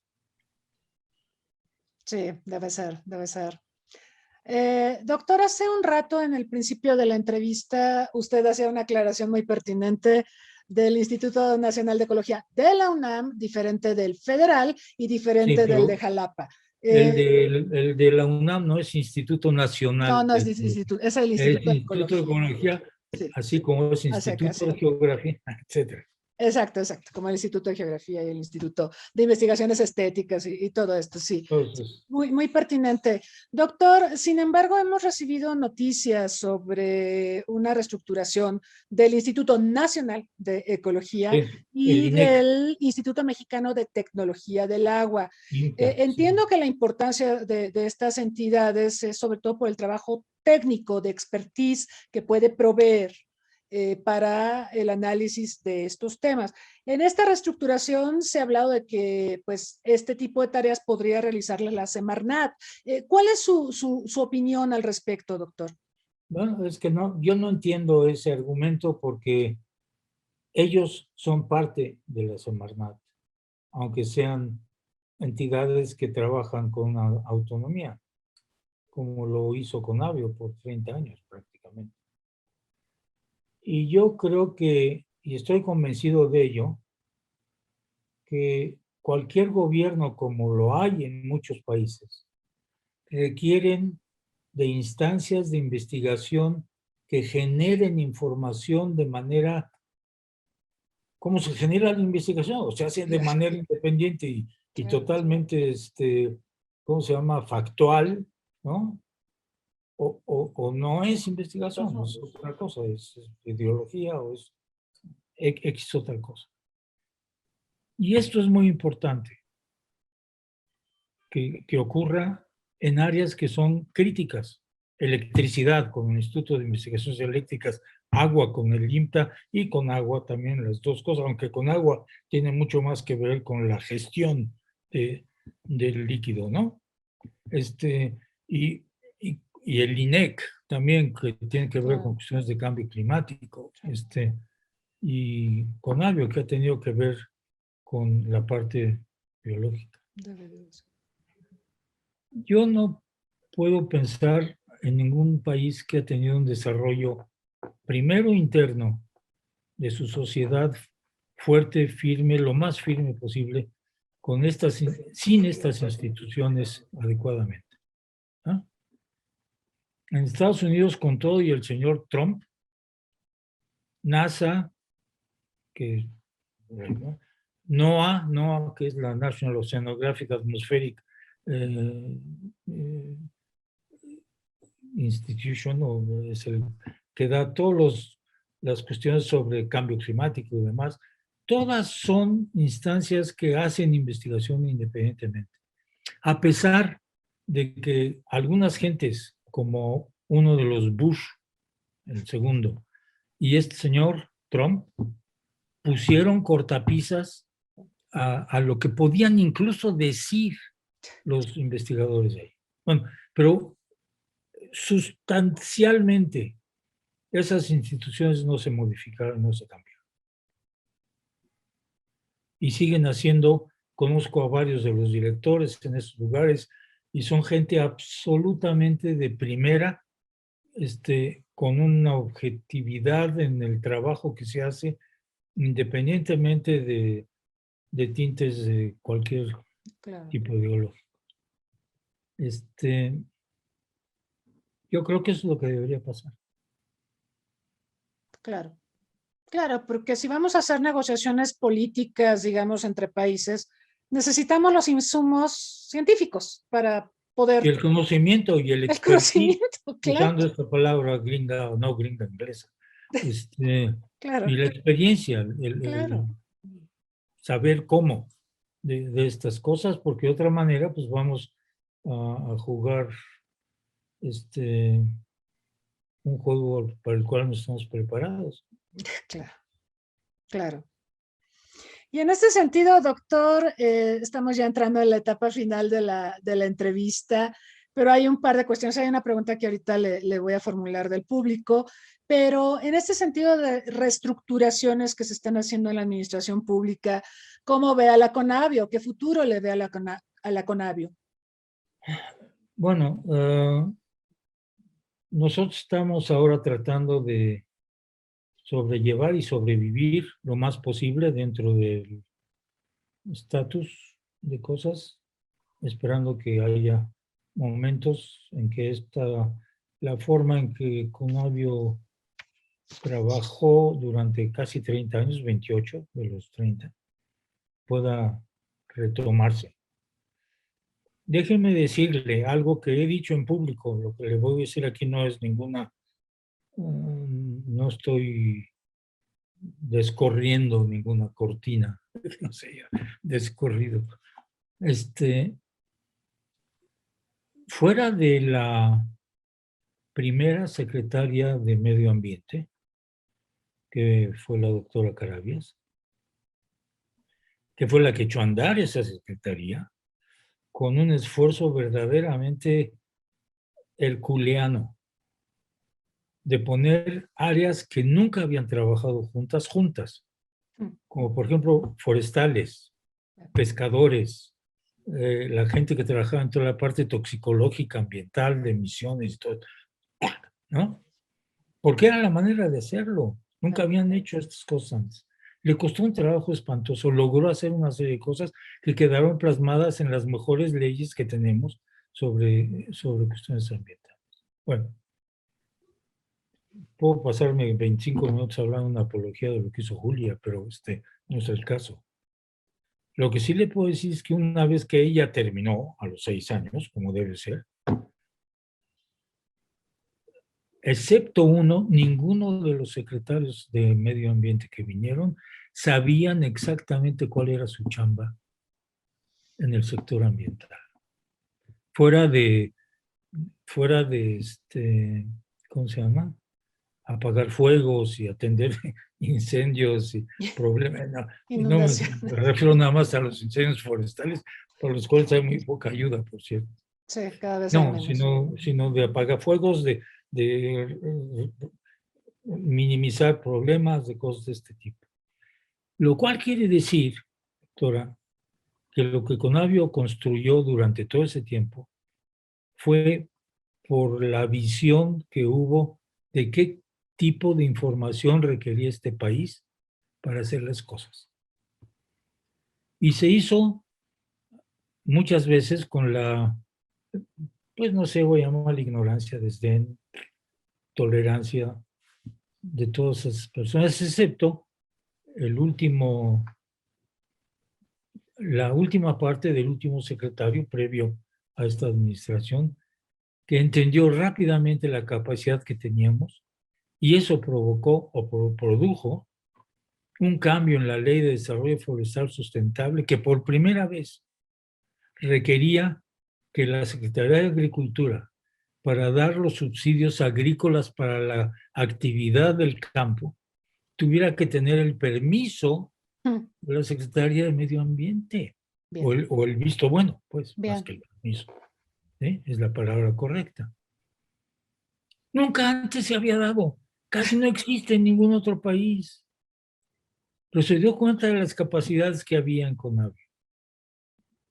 Sí, debe ser, debe ser. Doctor, hace un rato en el principio de la entrevista usted hacía una aclaración muy pertinente del Instituto Nacional de Ecología de la UNAM, diferente del federal y diferente del de Jalapa. El de la UNAM no es Instituto Nacional. No es instituto, es el Instituto de Ecología. Ecología, sí. Así como es Instituto de Geografía, etc. Exacto, como el Instituto de Geografía y el Instituto de Investigaciones Estéticas y todo esto, sí. Entonces, muy pertinente. Doctor, sin embargo, hemos recibido noticias sobre una reestructuración del Instituto Nacional de Ecología y del Instituto Mexicano de Tecnología del Agua. Entiendo que la importancia de estas entidades es sobre todo por el trabajo técnico de expertise que puede proveer para el análisis de estos temas. En esta reestructuración se ha hablado de que pues, este tipo de tareas podría realizarlas la Semarnat. ¿Cuál es su opinión al respecto, doctor? Bueno, es que yo no entiendo ese argumento porque ellos son parte de la Semarnat, aunque sean entidades que trabajan con autonomía, como lo hizo Conavio por 30 años prácticamente. Y yo creo que, y estoy convencido de ello, que cualquier gobierno, como lo hay en muchos países, requieren de instancias de investigación que generen información de manera, ¿cómo se genera la investigación? O sea, de manera independiente y totalmente, ¿cómo se llama? Factual, ¿no? O no es investigación, es otra cosa, es ideología o es X otra cosa. Y esto es muy importante, que ocurra en áreas que son críticas. Electricidad con el Instituto de Investigaciones Eléctricas, agua con el INTA y con agua también, las dos cosas, aunque con agua tiene mucho más que ver con la gestión del líquido, ¿no? Y el INEC también, que tiene que ver con cuestiones de cambio climático, y Conavio, que ha tenido que ver con la parte biológica. Yo no puedo pensar en ningún país que ha tenido un desarrollo primero interno de su sociedad fuerte, firme, lo más firme posible, con sin estas instituciones adecuadamente. ¿Ah? En Estados Unidos, con todo y el señor Trump, NASA, que NOAA, que es la National Oceanographic Atmospheric Institution, es el que da todas las cuestiones sobre cambio climático y demás, todas son instancias que hacen investigación independientemente. A pesar de que algunas gentes, como uno de los Bush, el segundo, y este señor Trump, pusieron cortapisas a lo que podían incluso decir los investigadores de ahí. Bueno, pero sustancialmente esas instituciones no se modificaron, no se cambiaron. Y siguen haciendo, conozco a varios de los directores en esos lugares, y son gente absolutamente de primera, con una objetividad en el trabajo que se hace, independientemente de tintes de cualquier tipo ideológico. Yo creo que eso es lo que debería pasar. Claro, claro, porque si vamos a hacer negociaciones políticas, digamos, entre países, necesitamos los insumos científicos para poder... Y el conocimiento y el conocimiento, claro. Usando esta palabra gringa o no gringa inglesa. Claro. Y la experiencia, Claro. el saber cómo de estas cosas, porque de otra manera pues vamos a jugar un juego para el cual no estamos preparados. Claro, claro. Y en este sentido, doctor, estamos ya entrando en la etapa final de la entrevista, pero hay un par de cuestiones. Hay una pregunta que ahorita le voy a formular del público, pero en este sentido de reestructuraciones que se están haciendo en la administración pública, ¿cómo ve a la Conavio? ¿Qué futuro le ve a la Conavio? Bueno, nosotros estamos ahora tratando de sobrellevar y sobrevivir lo más posible dentro del estatus de cosas, esperando que haya momentos en que la forma en que Conavio trabajó durante casi 30 años, 28 de los 30, pueda retomarse. Déjeme decirle algo que he dicho en público, lo que le voy a decir aquí no es ninguna, no estoy descorriendo ninguna cortina, no sé, descorrido. Fuera de la primera secretaria de Medio Ambiente, que fue la doctora Carabias, que fue la que echó a andar esa secretaría, con un esfuerzo verdaderamente herculeano de poner áreas que nunca habían trabajado juntas, como por ejemplo forestales, pescadores, la gente que trabajaba en toda la parte toxicológica, ambiental, de emisiones y todo, ¿no? Porque era la manera de hacerlo. Nunca habían hecho estas cosas antes. Le costó un trabajo espantoso, logró hacer una serie de cosas que quedaron plasmadas en las mejores leyes que tenemos sobre cuestiones ambientales. Bueno, puedo pasarme 25 minutos hablando una apología de lo que hizo Julia, pero no es el caso. Lo que sí le puedo decir es que una vez que ella terminó, a los 6 años, como debe ser, excepto uno, ninguno de los secretarios de Medio Ambiente que vinieron sabían exactamente cuál era su chamba en el sector ambiental. Fuera de ¿cómo se llama? Apagar fuegos y atender incendios y problemas. No me refiero nada más a los incendios forestales, por los cuales hay muy poca ayuda, por cierto. Sí, cada vez no, sino de apagafuegos, de minimizar problemas, de cosas de este tipo. Lo cual quiere decir, doctora, que lo que Conavio construyó durante todo ese tiempo fue por la visión que hubo de qué tipo de información requería este país para hacer las cosas. Y se hizo muchas veces con la, pues no sé, voy a llamar la ignorancia, desdén, tolerancia de todas esas personas, excepto la última parte del último secretario previo a esta administración, que entendió rápidamente la capacidad que teníamos, y eso provocó o produjo un cambio en la Ley de Desarrollo Forestal Sustentable que por primera vez requería que la Secretaría de Agricultura, para dar los subsidios agrícolas para la actividad del campo, tuviera que tener el permiso de la Secretaría de Medio Ambiente, o el visto bueno, pues, Bien. más que el permiso. ¿Sí? Es la palabra correcta. Nunca antes se había dado, casi no existe en ningún otro país. Pero se dio cuenta de las capacidades que había en CONAVI.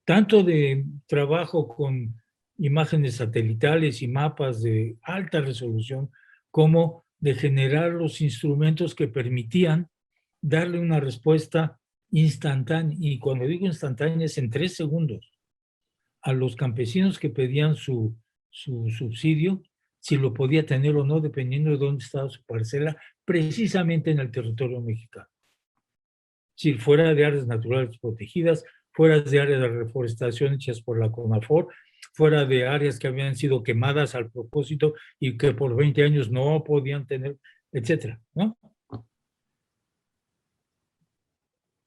Tanto de trabajo con imágenes satelitales y mapas de alta resolución, como de generar los instrumentos que permitían darle una respuesta instantánea, y cuando digo instantánea es en 3 segundos, a los campesinos que pedían su subsidio, si lo podía tener o no, dependiendo de dónde estaba su parcela, precisamente en el territorio mexicano. Si fuera de áreas naturales protegidas, fuera de áreas de reforestación hechas por la CONAFOR, fuera de áreas que habían sido quemadas al propósito y que por 20 años no podían tener, etcétera, ¿no?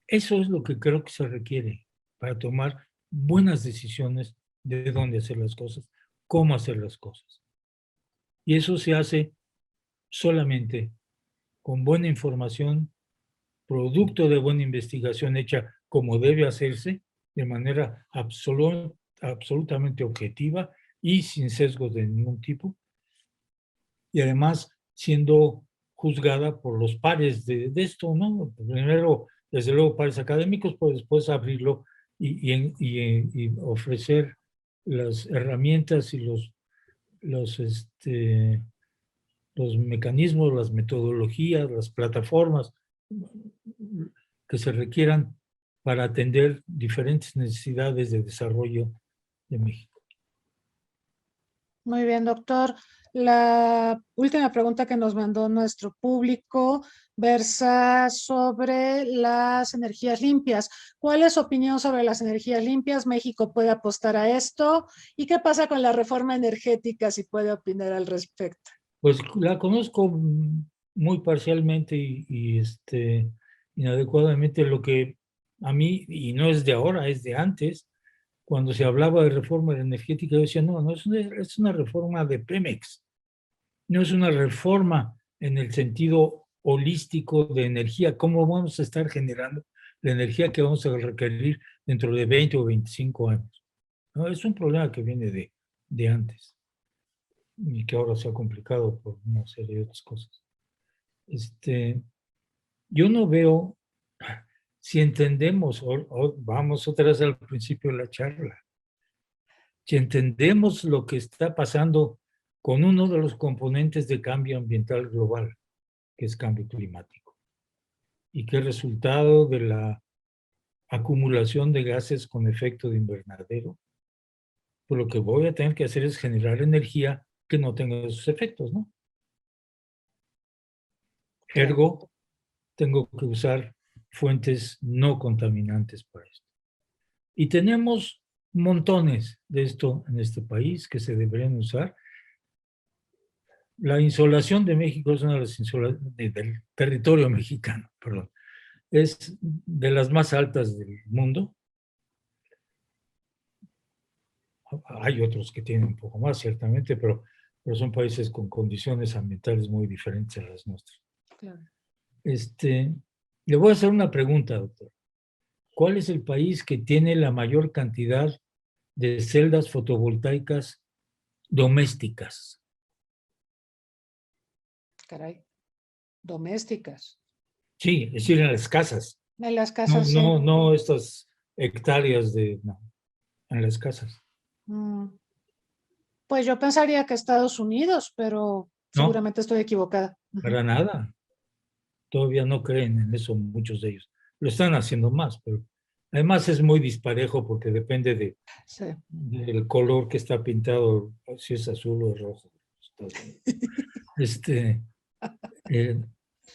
Eso es lo que creo que se requiere para tomar buenas decisiones de dónde hacer las cosas, cómo hacer las cosas. Y eso se hace solamente con buena información, producto de buena investigación hecha como debe hacerse, de manera absolutamente objetiva y sin sesgos de ningún tipo, y además siendo juzgada por los pares de esto, ¿no? Primero, desde luego, pares académicos, pero después abrirlo y ofrecer las herramientas y los mecanismos, las metodologías, las plataformas que se requieran para atender diferentes necesidades de desarrollo de México. Muy bien, doctor. La última pregunta que nos mandó nuestro público versa sobre las energías limpias. ¿Cuál es su opinión sobre las energías limpias? ¿México puede apostar a esto? ¿Y qué pasa con la reforma energética, si puede opinar al respecto? Pues la conozco muy parcialmente y inadecuadamente. Lo que a mí, y no es de ahora, es de antes, cuando se hablaba de reforma energética, yo decía, no, es una reforma de Pemex, no es una reforma en el sentido holístico de energía. ¿Cómo vamos a estar generando la energía que vamos a requerir dentro de 20 o 25 años? No, es un problema que viene de antes y que ahora se ha complicado por una serie de otras cosas. Yo no veo, si entendemos, vamos otra vez al principio de la charla, si entendemos lo que está pasando con uno de los componentes de cambio ambiental global, que es cambio climático, y que es resultado de la acumulación de gases con efecto de invernadero, pues lo que voy a tener que hacer es generar energía que no tenga esos efectos, ¿no? Ergo, tengo que usar fuentes no contaminantes para esto. Y tenemos montones de esto en este país que se deberían usar. La insolación de México es una de las insolaciones del territorio mexicano, perdón. Es de las más altas del mundo. Hay otros que tienen un poco más, ciertamente, pero son países con condiciones ambientales muy diferentes a las nuestras. Claro. Le voy a hacer una pregunta, doctor. ¿Cuál es el país que tiene la mayor cantidad de celdas fotovoltaicas domésticas? Caray. Domésticas. Sí, es decir, en las casas. En las casas, sí. No estas hectáreas no, en las casas. Pues yo pensaría que Estados Unidos, pero seguramente estoy equivocada. Para nada. Todavía no creen en eso muchos de ellos. Lo están haciendo más, pero Además es muy disparejo porque depende Sí. del color que está pintado, si es azul o rojo. Eh,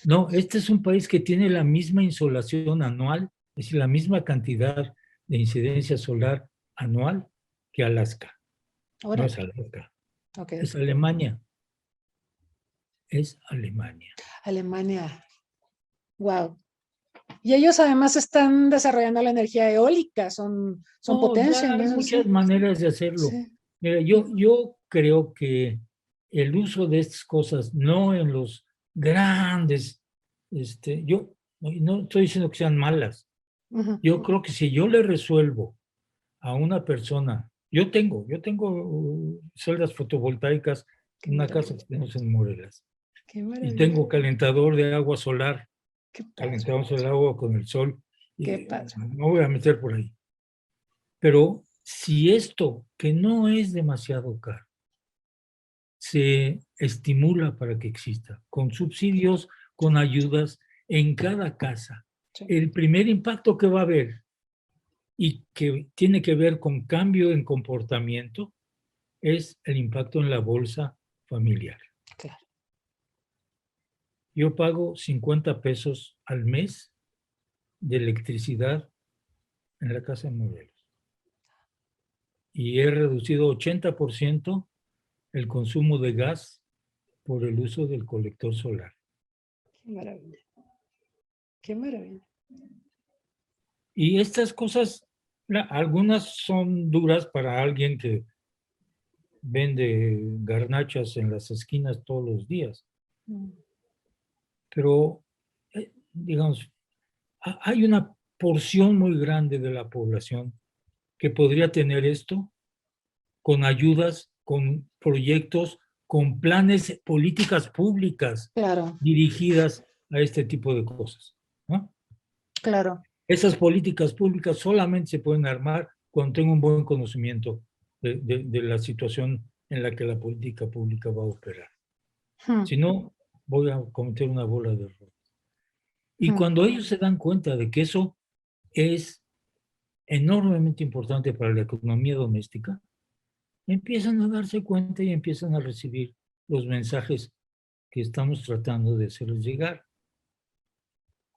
no, este es un país que tiene la misma insolación anual, es decir, la misma cantidad de incidencia solar anual que Alaska. No es Alaska, Okay. es Alemania. Es Alemania. Alemania. Wow. Y ellos además están desarrollando la energía eólica, son potencia. Ya hay muchas maneras de hacerlo. Sí. Mira, yo creo que el uso de estas cosas, no en los grandes, yo no estoy diciendo que sean malas. Yo creo que si yo le resuelvo a una persona, yo tengo celdas fotovoltaicas en una casa que tenemos en Morelos. Y tengo calentador de agua solar. Calentamos el agua con el sol. No voy a meter por ahí. Pero si esto, que no es demasiado caro, se estimula para que exista, con subsidios, con ayudas en cada casa, el primer impacto que va a haber y que tiene que ver con cambio en comportamiento es el impacto en la bolsa familiar. Claro. Yo pago 50 pesos al mes de electricidad en la casa de Morelos. Y he reducido 80% el consumo de gas por el uso del colector solar. Qué maravilla. Qué maravilla. Y estas cosas, algunas son duras para alguien que vende garnachas en las esquinas todos los días. Pero, digamos, hay una porción muy grande de la población que podría tener esto con ayudas, con proyectos, con planes, políticas públicas dirigidas a este tipo de cosas, ¿no? Claro. Esas políticas públicas solamente se pueden armar cuando tengo un buen conocimiento de la situación en la que la política pública va a operar. Si no, voy a cometer una bola de errores. Y cuando ellos se dan cuenta de que eso es enormemente importante para la economía doméstica, empiezan a darse cuenta y empiezan a recibir los mensajes que estamos tratando de hacerles llegar.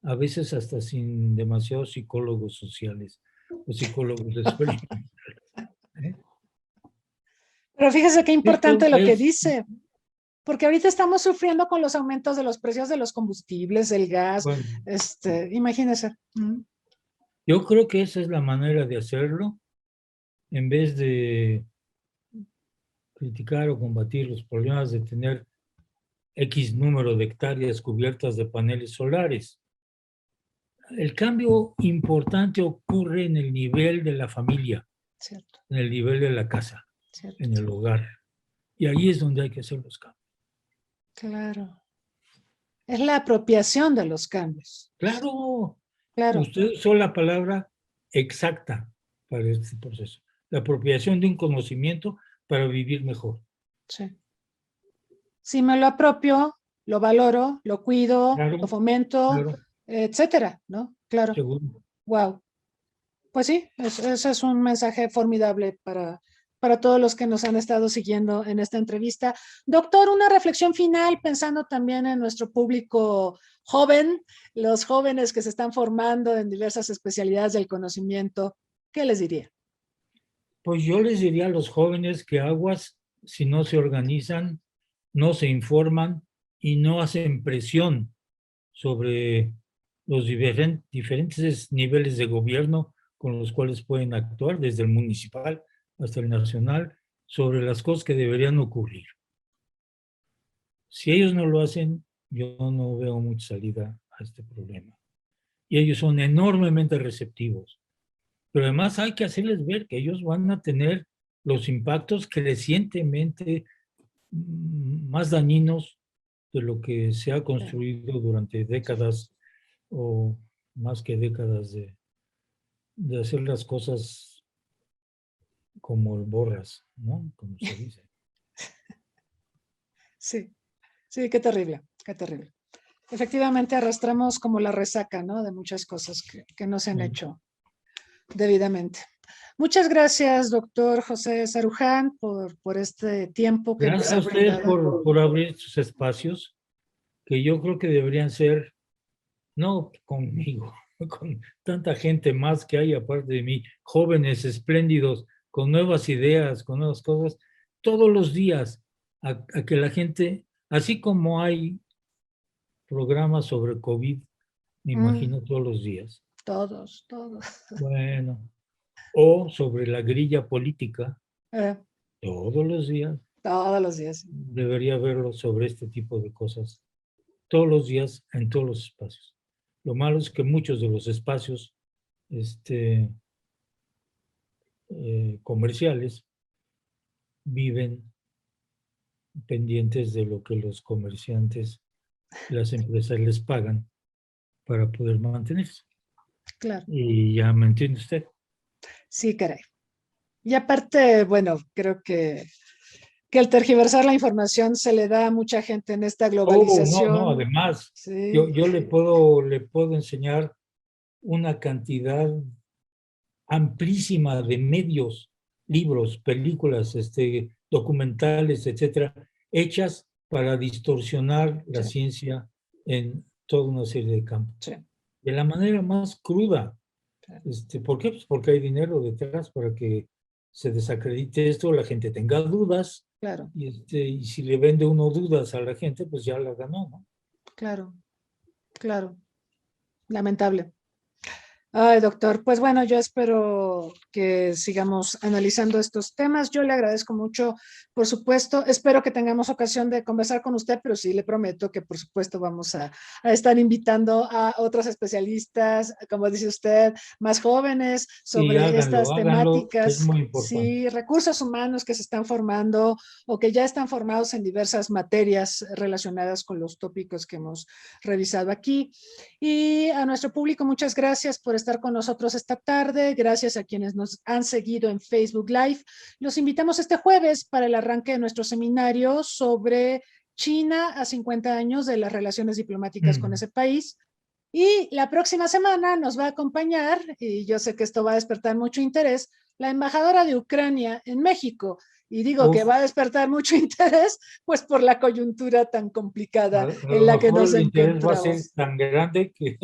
A veces hasta sin demasiados psicólogos sociales o psicólogos experimentales. Pero fíjese qué importante lo que dice, porque ahorita estamos sufriendo con los aumentos de los precios de los combustibles, del gas, bueno, imagínese. Yo creo que esa es la manera de hacerlo, en vez de criticar o combatir los problemas de tener X número de hectáreas cubiertas de paneles solares. El cambio importante ocurre en el nivel de la familia, cierto, en el nivel de la casa, cierto, en el hogar. Y ahí es donde hay que hacer los cambios. Claro. Es la apropiación de los cambios. Claro. Claro. Usted usó la palabra exacta para este proceso. La apropiación de un conocimiento para vivir mejor. Sí. Si me lo apropio, lo valoro, lo cuido, claro, lo fomento, claro, etcétera, ¿no? Claro. Seguro. Wow. Pues sí, ese es un mensaje formidable para todos los que nos han estado siguiendo en esta entrevista. Doctor, una reflexión final, pensando también en nuestro público joven, los jóvenes que se están formando en diversas especialidades del conocimiento, ¿qué les diría? Pues yo les diría a los jóvenes que aguas, si no se organizan, no se informan y no hacen presión sobre los diferentes niveles de gobierno con los cuales pueden actuar, desde el municipal hasta el nacional, sobre las cosas que deberían ocurrir. Si ellos no lo hacen, yo no veo mucha salida a este problema. Y ellos son enormemente receptivos. Pero además hay que hacerles ver que ellos van a tener los impactos crecientemente más dañinos de lo que se ha construido durante décadas o más que décadas de hacer las cosas como el borras, ¿no? Como se dice. Sí, sí, qué terrible, qué terrible. Efectivamente arrastramos como la resaca, ¿no? De muchas cosas que no se han hecho. debidamente. Muchas gracias, doctor José Saruján, por este tiempo que nos Gracias ha a ustedes brindado. por abrir estos espacios que yo creo que deberían ser, no conmigo, con tanta gente más que hay aparte de mí, jóvenes espléndidos, con nuevas ideas, con nuevas cosas, todos los días, a que la gente, así como hay programas sobre COVID, me imagino todos los días. Todos. Bueno, o sobre la grilla política, Eh, todos los días. todos los días. Debería verlo sobre este tipo de cosas, todos los días, en todos los espacios. Lo malo es que muchos de los espacios comerciales viven pendientes de lo que los comerciantes, las empresas les pagan para poder mantenerse. Claro. Y ya me entiende usted. Sí, caray. Y aparte, bueno, creo que el tergiversar la información se le da a mucha gente en esta globalización. No, además, sí. yo le puedo enseñar una cantidad amplísima de medios, libros, películas, documentales, etcétera, hechas para distorsionar la ciencia en toda una serie de campos. Sí. De la manera más cruda. ¿Por qué? Pues porque hay dinero detrás para que se desacredite esto, la gente tenga dudas. Claro. Y si le vende uno dudas a la gente, pues ya la ganó, ¿no? Claro. Lamentable. Ay, doctor, pues bueno, yo espero que sigamos analizando estos temas. Yo le agradezco mucho, por supuesto. Espero que tengamos ocasión de conversar con usted, pero sí le prometo que, por supuesto, vamos a estar invitando a otros especialistas, como dice usted, más jóvenes sobre estas temáticas. Es muy importante. Sí, recursos humanos que se están formando o que ya están formados en diversas materias relacionadas con los tópicos que hemos revisado aquí. Y a nuestro público, muchas gracias por estar con nosotros esta tarde. Gracias a quienes nos han seguido en Facebook Live. Los invitamos este jueves para el arranque de nuestro seminario sobre China a 50 años de las relaciones diplomáticas con ese país. Y la próxima semana nos va a acompañar, y yo sé que esto va a despertar mucho interés, la embajadora de Ucrania en México. Y digo que va a despertar mucho interés, pues por la coyuntura tan complicada en la que nos encontramos. Va a ser tan grande que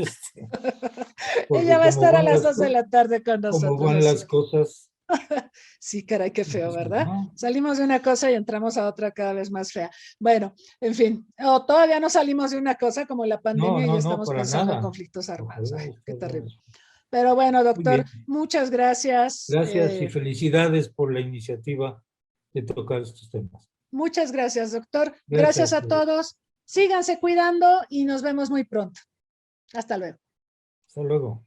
ella va a estar a las 2 de la tarde con nosotros. Como van las cosas. Sí, caray, qué feo, ¿verdad? Salimos de una cosa y entramos a otra cada vez más fea. Bueno, en fin, todavía no salimos de una cosa como la pandemia y ya estamos pensando en conflictos armados. Ay, qué terrible. Pero bueno, doctor, muchas gracias. Gracias y felicidades por la iniciativa de tocar estos temas. Muchas gracias, doctor. Gracias a todos. Síganse cuidando y nos vemos muy pronto. Hasta luego. Hasta luego.